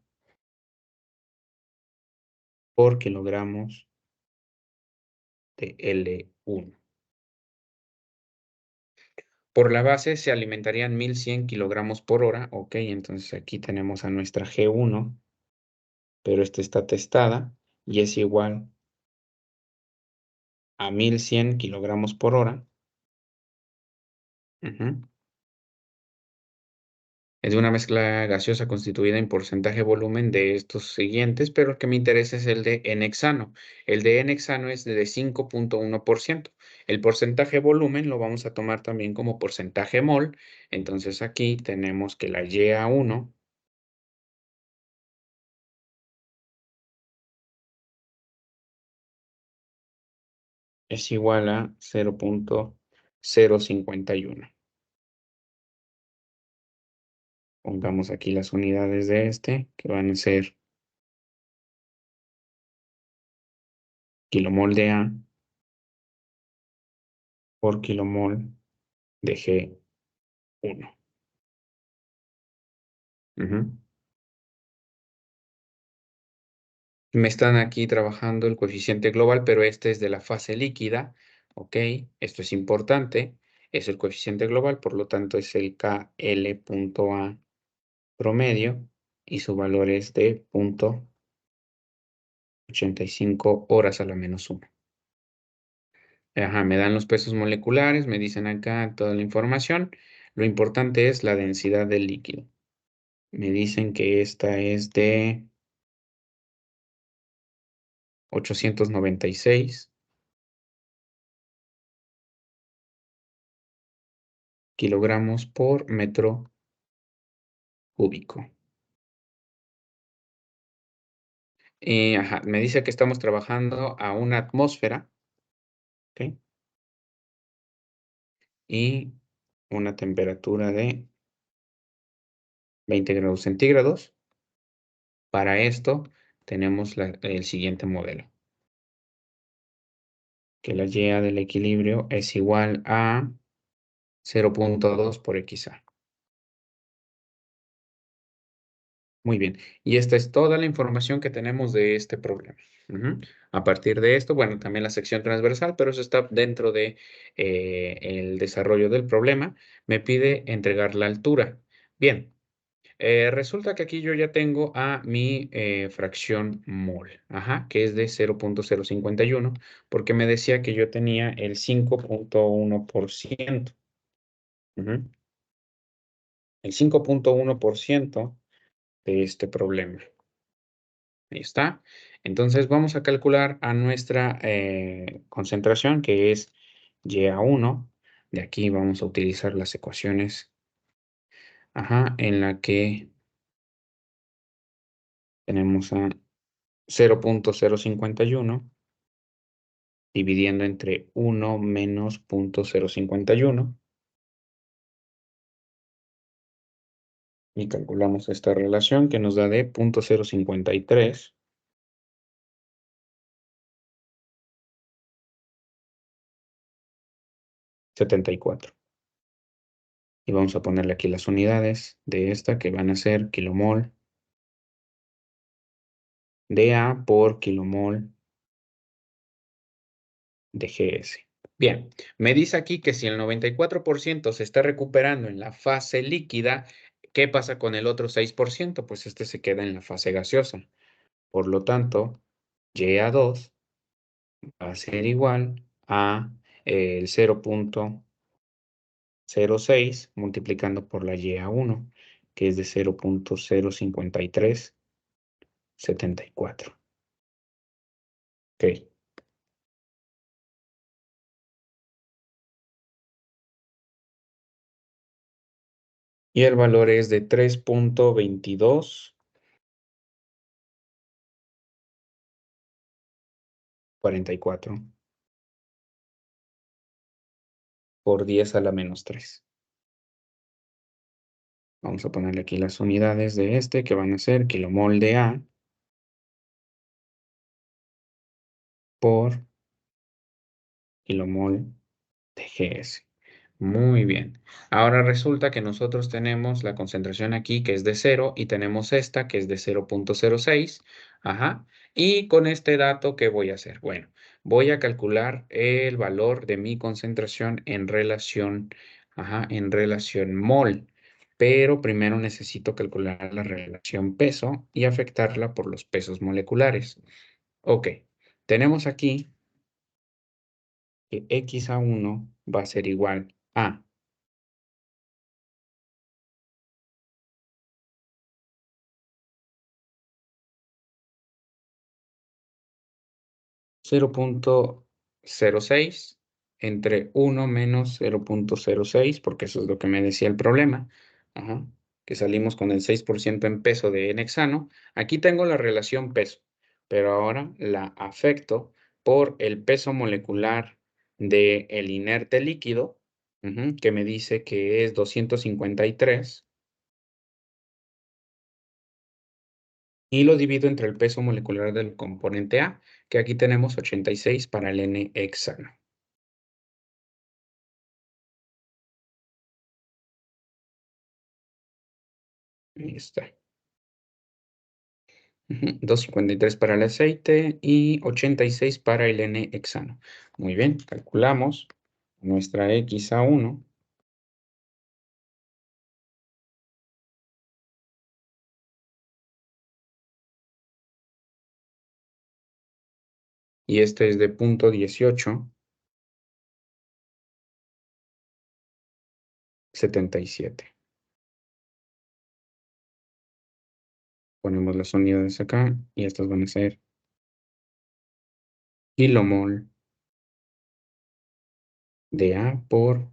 por kilogramos de L1. Por la base se alimentarían 1100 kilogramos por hora. Ok, entonces aquí tenemos a nuestra G1, pero esta está testada y es igual a 1100 kilogramos por hora. Ujú. Es una mezcla gaseosa constituida en porcentaje volumen de estos siguientes, pero el que me interesa es el de N-hexano. El de N-hexano es de 5.1%. El porcentaje volumen lo vamos a tomar también como porcentaje mol. Entonces aquí tenemos que la YA1 es igual a 0.051. Pongamos aquí las unidades de este, que van a ser kilomol de A por kilomol de G1. Ujú. Me están aquí trabajando el coeficiente global, pero este es de la fase líquida. Ok, esto es importante. Es el coeficiente global, por lo tanto es el KL.A promedio y su valor es de 0.85 horas a la menos 1. Ajá, me dan los pesos moleculares, me dicen acá toda la información. Lo importante es la densidad del líquido. Me dicen que esta es de 896 kilogramos por metro cúbico. Ajá, me dice que estamos trabajando a una atmósfera, ¿ok? Y una temperatura de 20 grados centígrados. Para esto tenemos el siguiente modelo, que la Y del equilibrio es igual a 0.2 por XA. Muy bien. Y esta es toda la información que tenemos de este problema. Ujú. A partir de esto, bueno, también la sección transversal, pero eso está dentro de el desarrollo del problema. Me pide entregar la altura. Bien, resulta que aquí yo ya tengo a mi fracción mol, ajá, que es de 0.051, porque me decía que yo tenía el 5.1%. Ujú. El 5.1% de este problema. Ahí está. Entonces vamos a calcular a nuestra concentración, que es YA1. De aquí vamos a utilizar las ecuaciones, ajá, en la que tenemos a 0.051 dividiendo entre 1 menos 0.051 y calculamos esta relación que nos da de 0.053 74. Y vamos a ponerle aquí las unidades de esta que van a ser kilomol de A por kilomol de GS. Bien, me dice aquí que si el 94% se está recuperando en la fase líquida, ¿qué pasa con el otro 6%? Pues este se queda en la fase gaseosa. Por lo tanto, YA2 va a ser igual a el 0.06 multiplicando por la YA1, que es de 0.05374. Ok. Y el valor es de 3.2244 por 10 a la menos 3. Vamos a ponerle aquí las unidades de este, que van a ser kilomol de A por kilomol de GS. Muy bien. Ahora resulta que nosotros tenemos la concentración aquí que es de 0 y tenemos esta que es de 0.06. Ajá. Y con este dato, ¿qué voy a hacer? Bueno, voy a calcular el valor de mi concentración en relación, ajá, en relación mol. Pero primero necesito calcular la relación peso y afectarla por los pesos moleculares. Ok. Tenemos aquí que x a 1 va a ser igual a 0.06 entre 1 menos 0.06, porque eso es lo que me decía el problema. Ajá, que salimos con el 6% en peso de n hexano. Aquí tengo la relación peso, pero ahora la afecto por el peso molecular del inerte líquido, que me dice que es 253, y lo divido entre el peso molecular del componente A, que aquí tenemos 86 para el n hexano. Ahí está. 253 para el aceite y 86 para el N-hexano. Muy bien, calculamos nuestra X a 1 y este es de 0.1877. Ponemos las unidades acá y estas van a ser kilomol de A por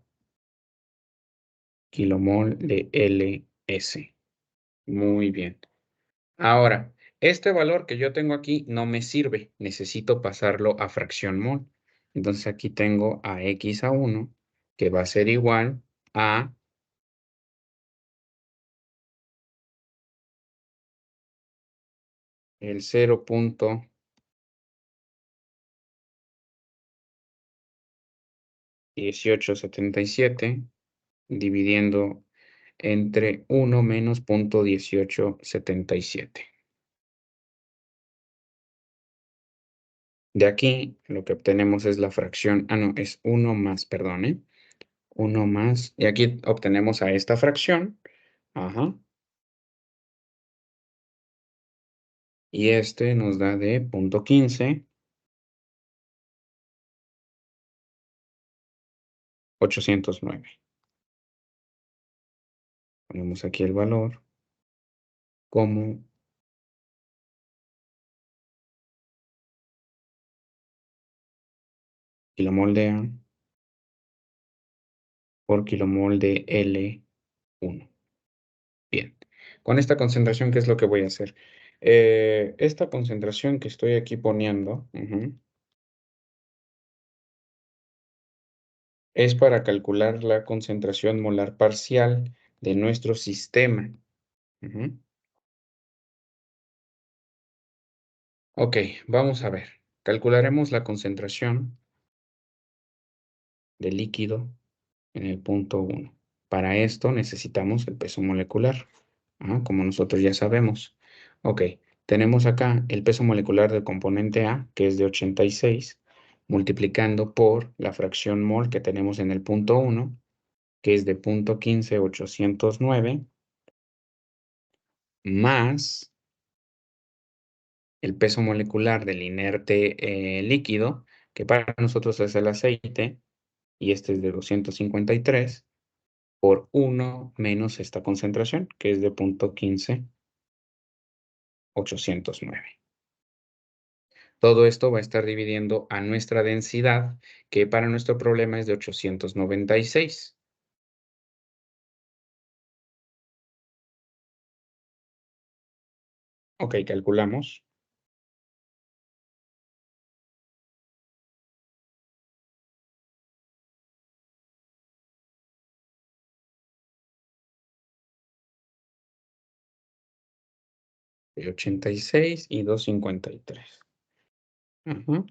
kilomol de LS. Muy bien. Ahora, este valor que yo tengo aquí no me sirve. Necesito pasarlo a fracción mol. Entonces aquí tengo a X a 1, que va a ser igual a el 0.1877 dividiendo entre 1 menos 0.1877. De aquí lo que obtenemos es la fracción, no, es 1 más, perdón, 1 más, y aquí obtenemos a esta fracción, ajá, y este nos da de 0.15, 809. Ponemos aquí el valor como kilomol de A por kilomol de L1. Bien. Con esta concentración, ¿qué es lo que voy a hacer? Esta concentración que estoy aquí poniendo, es para calcular la concentración molar parcial de nuestro sistema. Ujú. Ok, vamos a ver. Calcularemos la concentración de líquido en el punto 1. Para esto necesitamos el peso molecular, como nosotros ya sabemos. Ok, tenemos acá el peso molecular del componente A, que es de 86, multiplicando por la fracción mol que tenemos en el punto 1, que es de 0.15, 809, más el peso molecular del inerte líquido, que para nosotros es el aceite, y este es de 253, por 1 menos esta concentración, que es de 0.15, 809. Todo esto va a estar dividiendo a nuestra densidad, que para nuestro problema es de 896. Ok, calculamos. de 86 y 253. Ajá.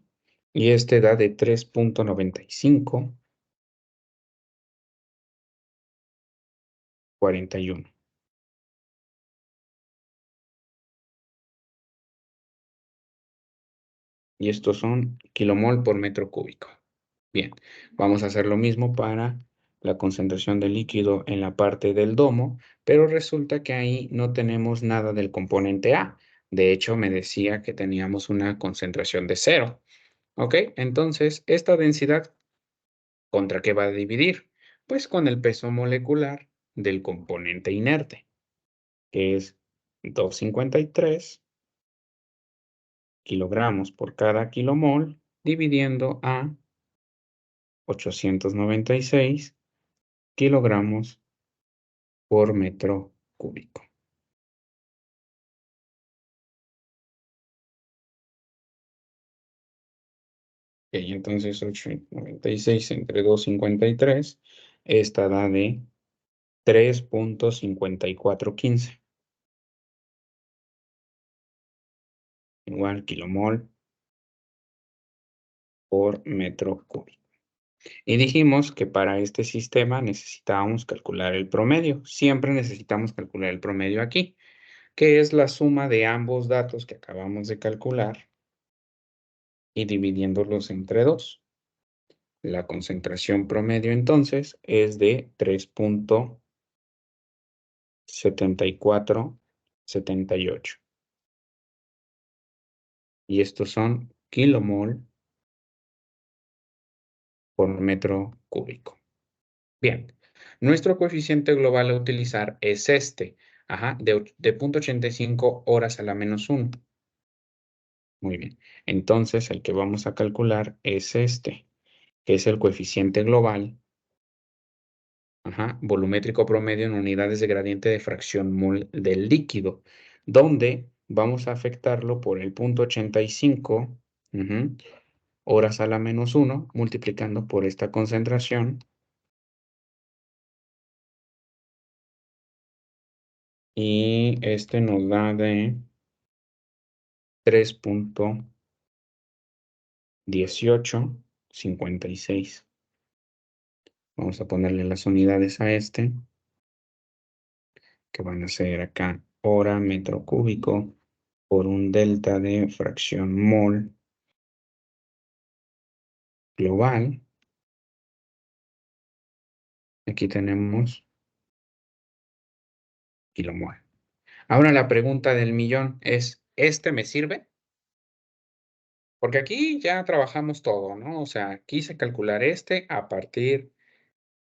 Y este da de 3.95, 41. Y estos son kilomol por metro cúbico. Bien, vamos a hacer lo mismo para la concentración de líquido en la parte del domo, pero resulta que ahí no tenemos nada del componente A. De hecho, me decía que teníamos una concentración de 0. ¿Ok? Entonces, esta densidad, ¿contra qué va a dividir? Pues con el peso molecular del componente inerte, que es 253 kilogramos por cada kilomol, dividiendo a 896 kilogramos por metro cúbico. Ok, entonces 896 entre 253, esta da de 3.5415, igual kilomol por metro cúbico. Y dijimos que para este sistema necesitábamos calcular el promedio. Siempre necesitamos calcular el promedio aquí, que es la suma de ambos datos que acabamos de calcular y dividiéndolos entre 2. La concentración promedio entonces es de 3.7478. Y estos son kilomol por metro cúbico. Bien, nuestro coeficiente global a utilizar es este, de 0.85 horas a la menos 1. Muy bien, entonces el que vamos a calcular es este, que es el coeficiente global, volumétrico promedio en unidades de gradiente de fracción mol del líquido, donde vamos a afectarlo por el 0.85 horas a la menos 1, multiplicando por esta concentración, y este nos da de 3.1856. Vamos a ponerle las unidades a este, que van a ser acá hora metro cúbico por un delta de fracción mol global. Aquí tenemos kilomol. Ahora la pregunta del millón es, ¿este me sirve? Porque aquí ya trabajamos todo, ¿no? O sea, quise calcular este a partir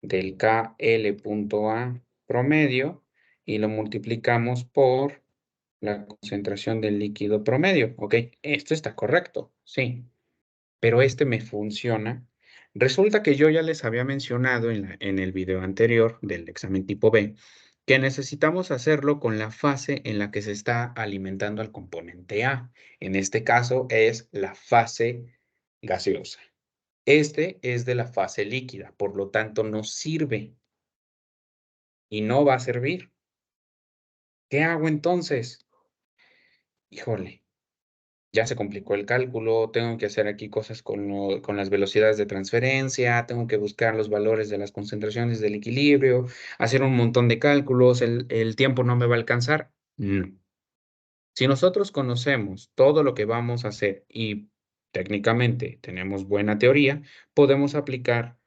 del KL.A promedio y lo multiplicamos por la concentración del líquido promedio. Ok, esto está correcto, sí, pero este me funciona. Resulta que yo ya les había mencionado en el video anterior del examen tipo B que necesitamos hacerlo con la fase en la que se está alimentando al componente A. En este caso es la fase gaseosa. Este es de la fase líquida, por lo tanto no sirve y no va a servir. ¿Qué hago entonces? Híjole, ya se complicó el cálculo, tengo que hacer aquí cosas con las velocidades de transferencia, tengo que buscar los valores de las concentraciones del equilibrio, hacer un montón de cálculos, el tiempo no me va a alcanzar. No. Si nosotros conocemos todo lo que vamos a hacer y técnicamente tenemos buena teoría, podemos aplicar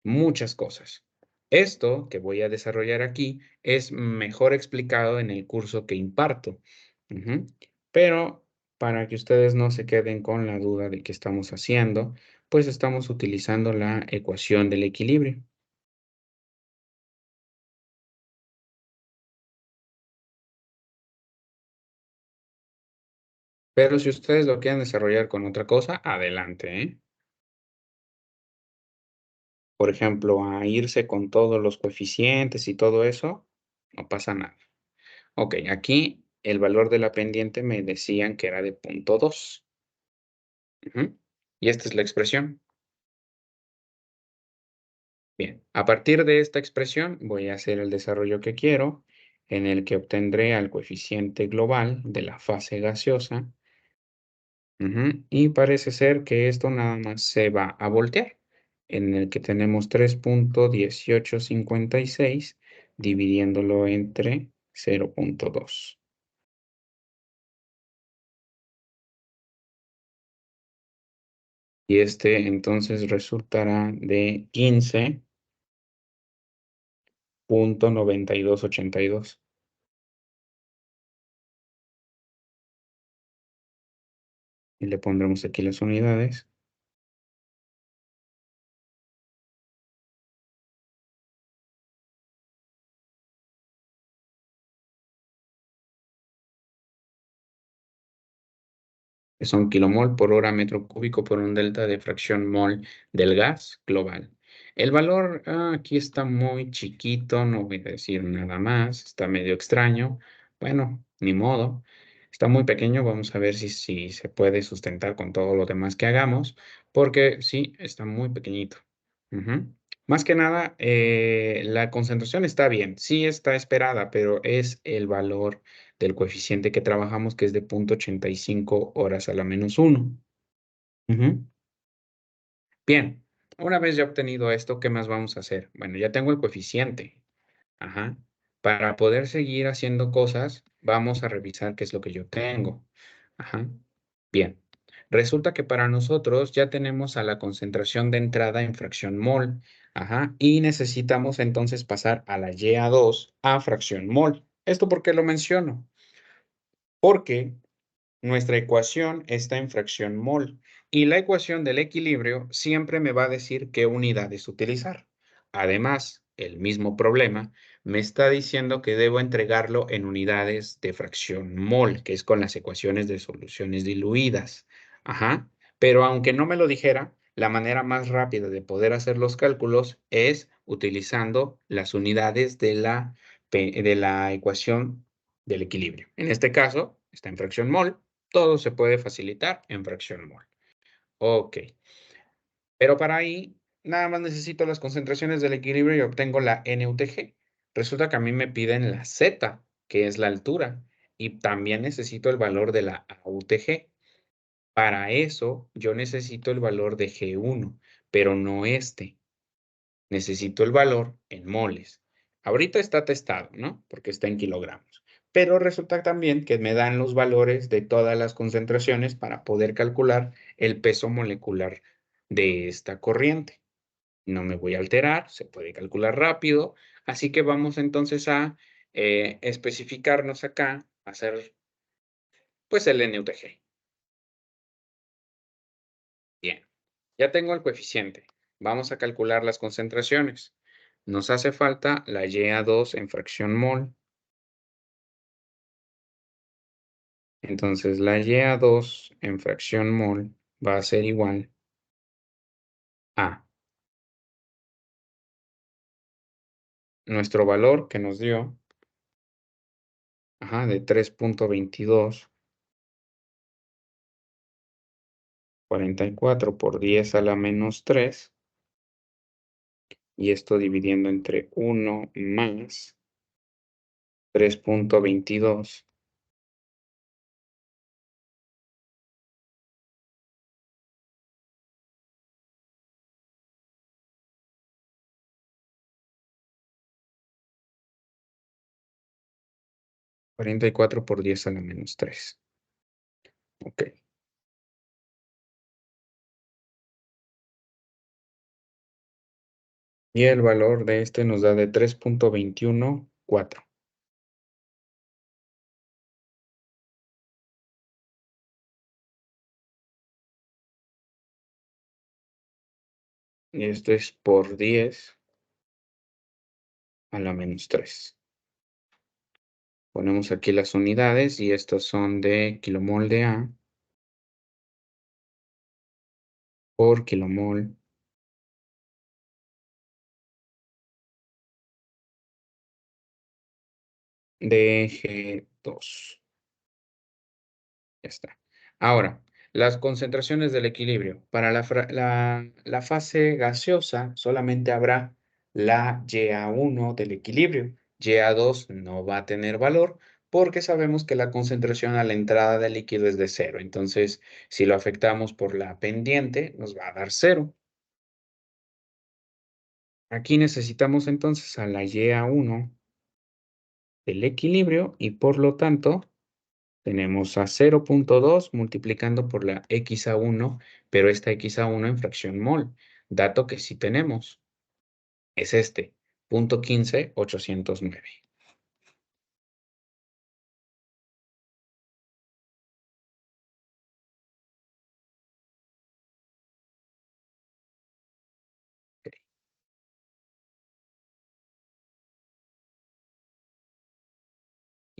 muchas cosas. Esto que voy a desarrollar aquí es mejor explicado en el curso que imparto. Ujú. Pero para que ustedes no se queden con la duda de qué estamos haciendo, pues estamos utilizando la ecuación del equilibrio. Pero si ustedes lo quieren desarrollar con otra cosa, adelante, ¿eh? Por ejemplo, a irse con todos los coeficientes y todo eso, no pasa nada. Ok, aquí el valor de la pendiente me decían que era de 0.2. Y esta es la expresión. Bien, a partir de esta expresión voy a hacer el desarrollo que quiero. en el que obtendré al coeficiente global de la fase gaseosa. Y parece ser que esto nada más se va a voltear, en el que tenemos 3,1856 dividiéndolo entre 0,2. Y este entonces resultará de 15,9282. Y le pondremos aquí las unidades. Que son kilomol por hora metro cúbico por un delta de fracción mol del gas global. El valor aquí está muy chiquito, no voy a decir nada más, está medio extraño. Bueno, ni modo. Está muy pequeño, vamos a ver si se puede sustentar con todo lo demás que hagamos, porque sí, está muy pequeñito. Ujú. Más que nada, la concentración está bien, sí está esperada, pero es el valor del coeficiente que trabajamos, que es de 0,85 horas a la menos uno. Ujú. Bien, una vez ya obtenido esto, ¿qué más vamos a hacer? Bueno, ya tengo el coeficiente. Ajá. Para poder seguir haciendo cosas, vamos a revisar qué es lo que yo tengo. Ajá. Bien. Resulta que para nosotros ya tenemos a la concentración de entrada en fracción mol. Ajá. Y necesitamos entonces pasar a la YA2 a fracción mol. ¿Esto por qué lo menciono? Porque nuestra ecuación está en fracción mol y la ecuación del equilibrio siempre me va a decir qué unidades utilizar. Además, el mismo problema me está diciendo que debo entregarlo en unidades de fracción mol, que es con las ecuaciones de soluciones diluidas. Ajá. Pero aunque no me lo dijera, la manera más rápida de poder hacer los cálculos es utilizando las unidades de la ecuación del equilibrio. En este caso, está en fracción mol. Todo se puede facilitar en fracción mol. Ok. Pero para ahí, nada más necesito las concentraciones del equilibrio y obtengo la NUTG. Resulta que a mí me piden la Z, que es la altura, y también necesito el valor de la AUTG. Para eso, yo necesito el valor de G1, pero no este. Necesito el valor en moles. Ahorita está testado, ¿no? Porque está en kilogramos. Pero resulta también que me dan los valores de todas las concentraciones para poder calcular el peso molecular de esta corriente. No me voy a alterar, se puede calcular rápido. Así que vamos entonces a especificarnos acá, hacer pues el NUTG. Bien, ya tengo el coeficiente. Vamos a calcular las concentraciones. Nos hace falta la YA2 en fracción mol. Entonces la YA2 en fracción mol va a ser igual a nuestro valor que nos dio, de 3,2244 por 10 a la menos 3, y esto dividiendo entre 1 más 3,22. 44 por 10 a la menos 3. Ok. Y el valor de este nos da de 3,214. Y esto es por 10 a la menos 3. Ponemos aquí las unidades y estos son de kilomol de A por kilomol de G2. Ya está. Ahora, las concentraciones del equilibrio. Para la fase gaseosa solamente habrá la YA1 del equilibrio. YA2 no va a tener valor porque sabemos que la concentración a la entrada del líquido es de cero. Entonces, si lo afectamos por la pendiente, nos va a dar cero. Aquí necesitamos entonces a la YA1 del equilibrio y por lo tanto tenemos a 0.2 multiplicando por la XA1, pero esta XA1 en fracción mol. Dato que sí tenemos. Es este, 0.15809.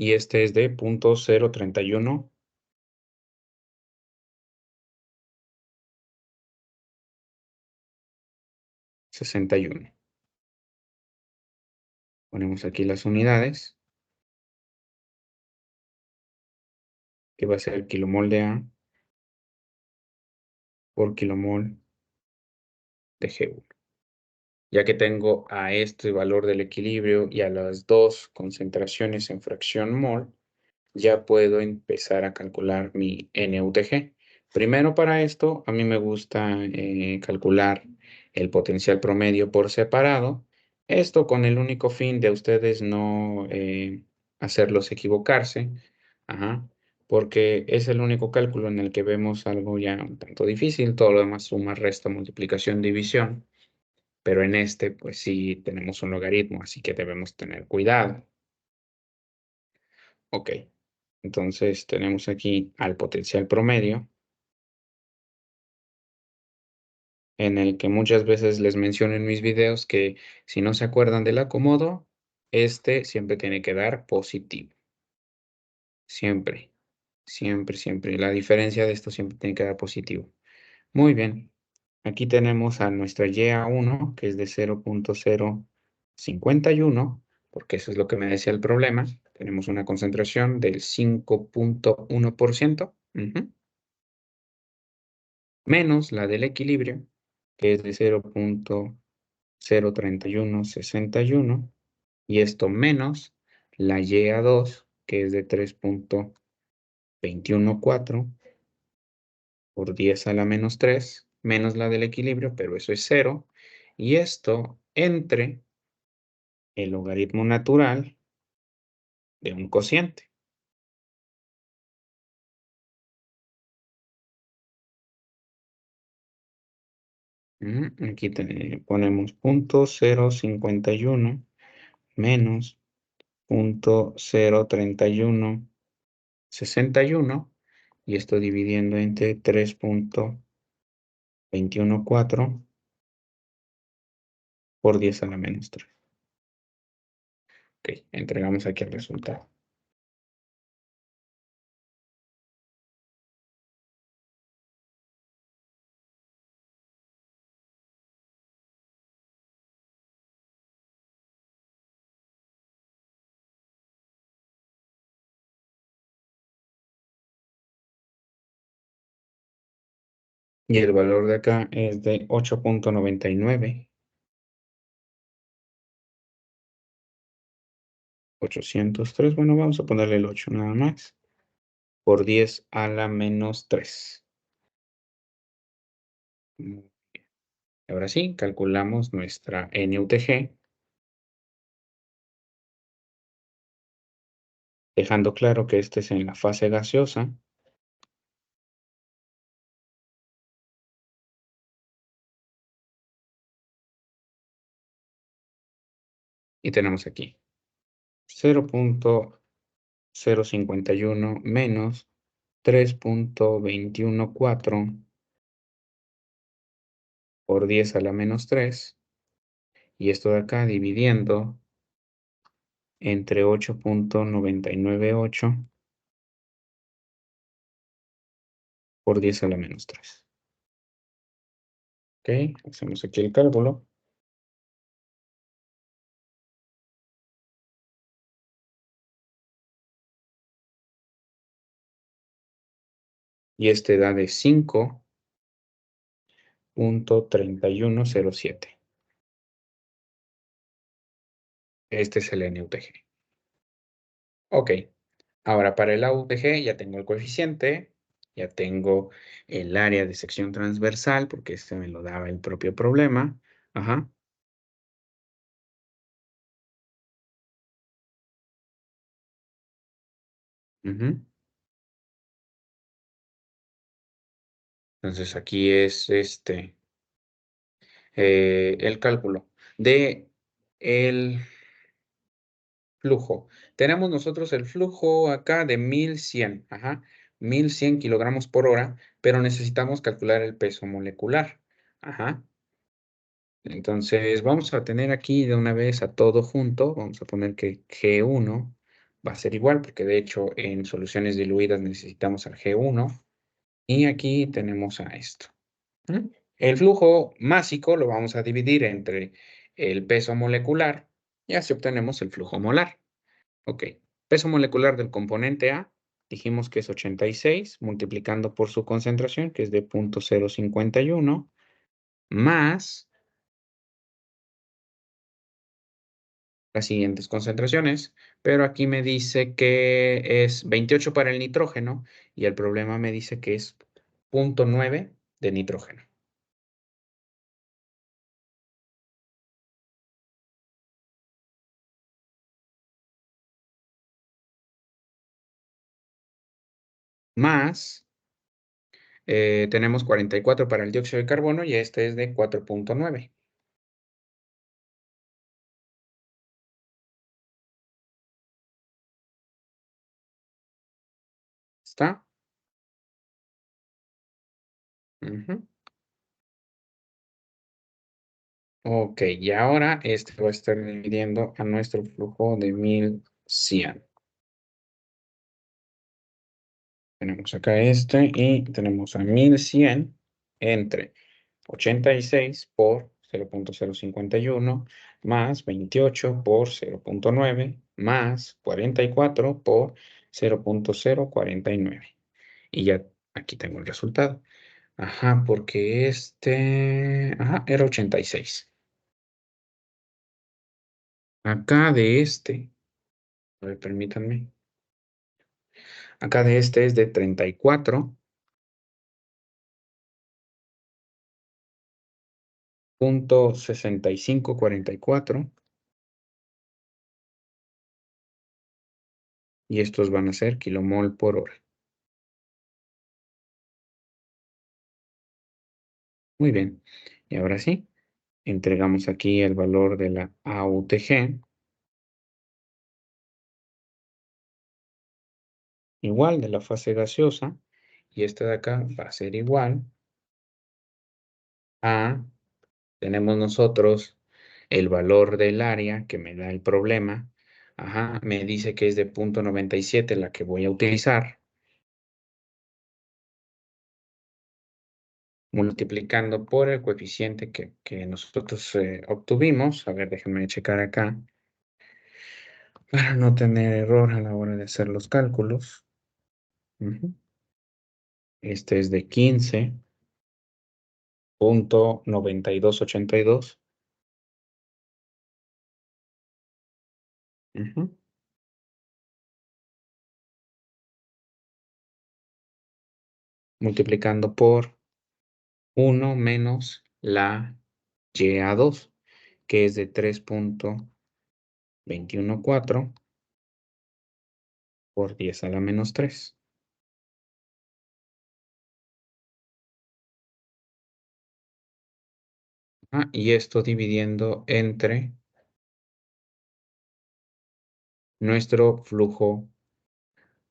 Y este es de 0.03161. Ponemos aquí las unidades, que va a ser kilomol de A por kilomol de G1. Ya que tengo a este valor del equilibrio y a las dos concentraciones en fracción mol, ya puedo empezar a calcular mi NUTG. Primero para esto, a mí me gusta calcular el potencial promedio por separado. Esto con el único fin de ustedes no hacerlos equivocarse. Ajá, porque es el único cálculo en el que vemos algo ya un tanto difícil. Todo lo demás suma, resta, multiplicación, división. Pero en este, pues sí tenemos un logaritmo, así que debemos tener cuidado. Ok, entonces tenemos aquí al potencial promedio, en el que muchas veces les menciono en mis videos que si no se acuerdan del acomodo, este siempre tiene que dar positivo. Siempre, siempre, siempre. La diferencia de esto siempre tiene que dar positivo. Muy bien. Aquí tenemos a nuestra YA1, que es de 0.051, porque eso es lo que me decía el problema. Tenemos una concentración del 5.1%. Menos la del equilibrio, que es de 0.03161, y esto menos la YA2, que es de 3.214 por 10 a la menos 3, menos la del equilibrio, pero eso es cero, y esto entre el logaritmo natural de un cociente. Aquí ponemos 0.051 menos 0.03161 y esto dividiendo entre 3.214 por 10 a la menos 3. Ok, entregamos aquí el resultado. Y el valor de acá es de 8.99. 803, bueno, vamos a ponerle el 8 nada más, por 10 a la menos 3. Ahora sí, calculamos nuestra NUTG, dejando claro que este es en la fase gaseosa. Y tenemos aquí 0.051 menos 3.214 por 10 a la menos 3. Y esto de acá dividiendo entre 8.998 por 10 a la menos 3. Ok, hacemos aquí el cálculo. Y este da de 5.3107. Este es el NUTG. Ok, ahora para el AUTG ya tengo el coeficiente, ya tengo el área de sección transversal, porque este me lo daba el propio problema. Ajá. Ujú. Entonces aquí es el cálculo de el flujo. Tenemos nosotros el flujo acá de 1100, ajá, 1100 kilogramos por hora, pero necesitamos calcular el peso molecular. Ajá. Entonces vamos a tener aquí de una vez a todo junto. Vamos a poner que G1 va a ser igual, porque de hecho en soluciones diluidas necesitamos al G1. Y aquí tenemos a esto. ¿Mm? El flujo másico lo vamos a dividir entre el peso molecular y así obtenemos el flujo molar. Ok, peso molecular del componente A, dijimos que es 86, multiplicando por su concentración, que es de 0.051, más las siguientes concentraciones, pero aquí me dice que es 28 para el nitrógeno y el problema me dice que es 0.9 de nitrógeno. Más tenemos 44 para el dióxido de carbono y este es de 4.9. ¿Está? Ujú. Ok, y ahora este va a estar dividiendo a nuestro flujo de 1100. Tenemos acá este y tenemos a 1100 entre 86 por 0.051 más 28 por 0.9 más 44 por 0.049. Y ya aquí tengo el resultado. Ajá, porque ajá, era 86. Acá de a ver, permítanme. Acá de este es de 34.6544 y estos van a ser kilomol por hora. Muy bien. Y ahora sí, entregamos aquí el valor de la AUTG, igual de la fase gaseosa, y esta de acá va a ser igual a, tenemos nosotros el valor del área que me da el problema. Ajá, me dice que es de 0.97 la que voy a utilizar, multiplicando por el coeficiente que nosotros obtuvimos. A ver, déjenme checar acá para no tener error a la hora de hacer los cálculos. Ujú. Este es de 15.9282. Ujú. Multiplicando por 1 menos la YA2, que es de 3.214 por 10 a la menos 3. Ah, y esto dividiendo entre nuestro flujo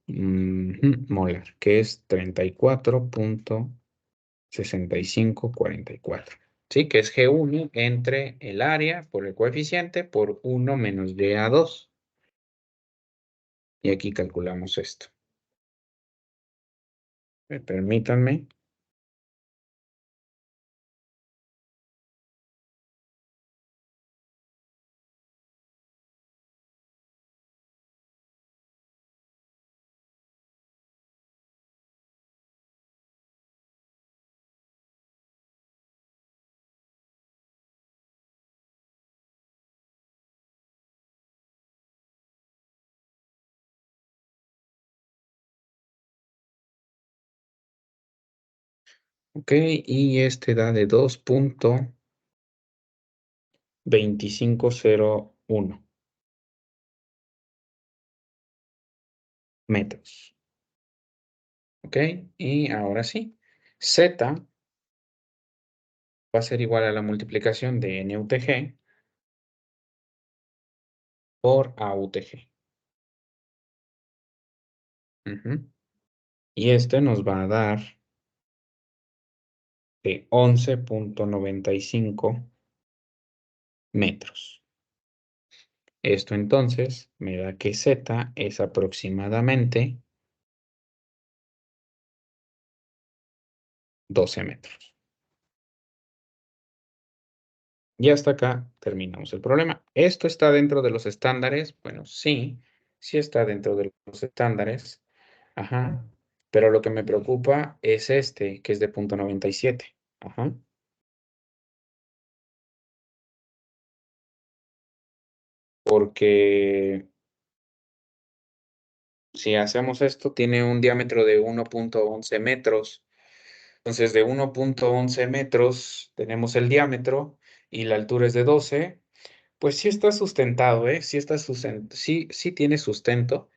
molar, que es 34.6544. Sí, que es G1 entre el área por el coeficiente por 1 menos YA2. Y aquí calculamos esto. Permítanme. Ok, y este da de 2.2501 metros. Ok, y ahora sí, Z va a ser igual a la multiplicación de NUTG por AUTG. Ujú. Y este nos va a dar de 11.95 metros. Esto entonces me da que Z es aproximadamente 12 metros. Y hasta acá terminamos el problema. ¿Esto está dentro de los estándares? Bueno, sí, sí está dentro de los estándares. Ajá. Pero lo que me preocupa es este, que es de 0.97. Ajá. Porque si hacemos esto, tiene un diámetro de 1.11 metros. Entonces, de 1.11 metros tenemos el diámetro y la altura es de 12. Pues sí está sustentado, ¿eh? Sí tiene sustento.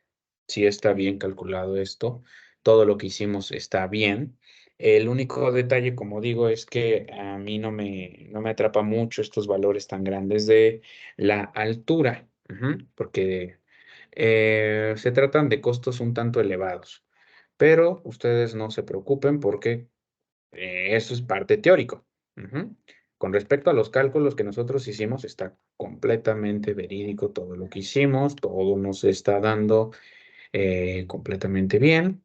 Sí está bien calculado esto. Todo lo que hicimos está bien. El único detalle, como digo, es que a mí no me atrapa mucho estos valores tan grandes de la altura, porque se tratan de costos un tanto elevados. Pero ustedes no se preocupen porque eso es parte teórico. Ujú. Con respecto a los cálculos que nosotros hicimos, está completamente verídico todo lo que hicimos, todo nos está dando completamente bien,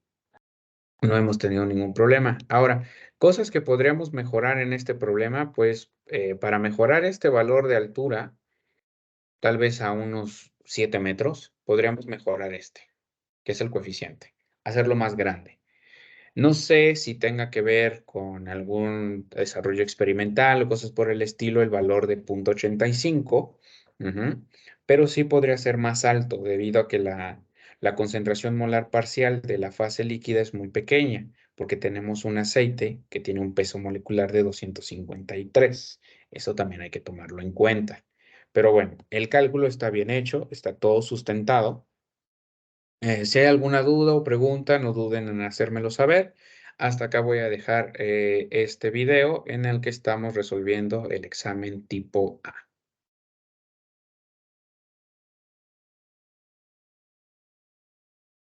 no hemos tenido ningún problema. Ahora, cosas que podríamos mejorar en este problema, pues para mejorar este valor de altura, tal vez a unos 7 metros, podríamos mejorar este, que es el coeficiente, hacerlo más grande. No sé si tenga que ver con algún desarrollo experimental o cosas por el estilo, el valor de 0.85, pero sí podría ser más alto debido a que la concentración molar parcial de la fase líquida es muy pequeña, porque tenemos un aceite que tiene un peso molecular de 253. Eso también hay que tomarlo en cuenta. Pero bueno, el cálculo está bien hecho, está todo sustentado. Si hay alguna duda o pregunta, no duden en hacérmelo saber. Hasta acá voy a dejar este video en el que estamos resolviendo el examen tipo A.